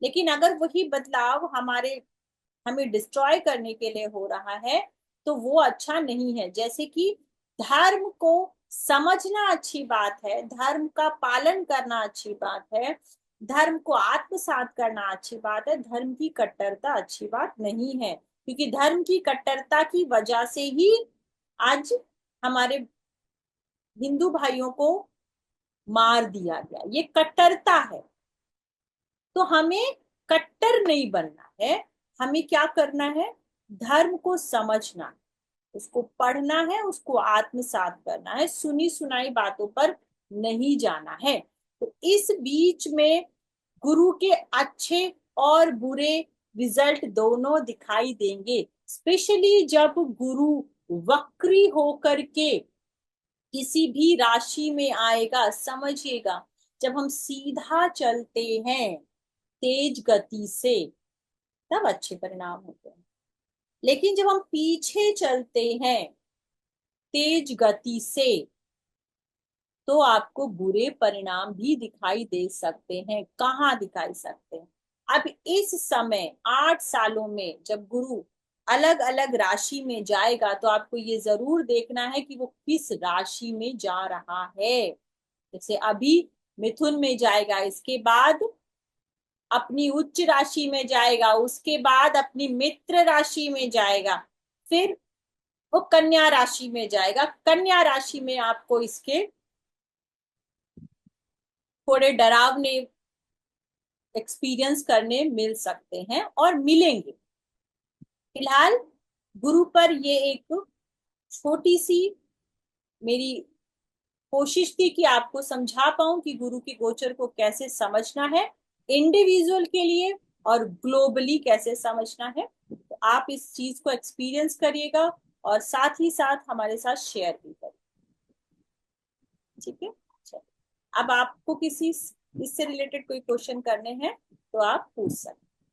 लेकिन अगर वही बदलाव हमें डिस्ट्रॉय करने के लिए हो रहा है तो वो अच्छा नहीं है। जैसे कि धर्म को समझना अच्छी बात है, धर्म का पालन करना अच्छी बात है, धर्म को आत्मसात करना अच्छी बात है, धर्म की कट्टरता अच्छी बात नहीं है, क्योंकि धर्म की कट्टरता की वजह से ही आज हमारे हिंदू भाइयों को मार दिया गया। ये कट्टरता है। तो हमें कट्टर नहीं बनना है, हमें क्या करना है? धर्म को समझना है, उसको पढ़ना है, उसको आत्मसात करना है, सुनी सुनाई बातों पर नहीं जाना है। तो इस बीच में गुरु के अच्छे और बुरे रिजल्ट दोनों दिखाई देंगे, स्पेशली जब गुरु वक्री होकर के किसी भी राशि में आएगा। समझिएगा, जब हम सीधा चलते हैं तेज गति से तब अच्छे परिणाम होते हैं, लेकिन जब हम पीछे चलते हैं तेज गति से तो आपको बुरे परिणाम भी दिखाई दे सकते हैं। कहाँ दिखाई सकते हैं? अब इस समय 8 सालों में जब गुरु अलग अलग राशि में जाएगा तो आपको ये जरूर देखना है कि वो किस राशि में जा रहा है। जैसे अभी मिथुन में जाएगा, इसके बाद अपनी उच्च राशि में जाएगा, उसके बाद अपनी मित्र राशि में जाएगा, फिर वो कन्या राशि में जाएगा। कन्या राशि में आपको इसके थोड़े डरावने एक्सपीरियंस करने मिल सकते हैं और मिलेंगे। फिलहाल गुरु पर ये एक छोटी सी मेरी कोशिश थी कि आपको समझा पाऊं कि गुरु के गोचर को कैसे समझना है इंडिविजुअल के लिए और ग्लोबली कैसे समझना है। तो आप इस चीज को एक्सपीरियंस करिएगा और साथ ही साथ हमारे साथ शेयर भी करिए। ठीक है, चलिए। अब आपको किसी इससे रिलेटेड कोई क्वेश्चन करने हैं तो आप पूछ सकते हैं।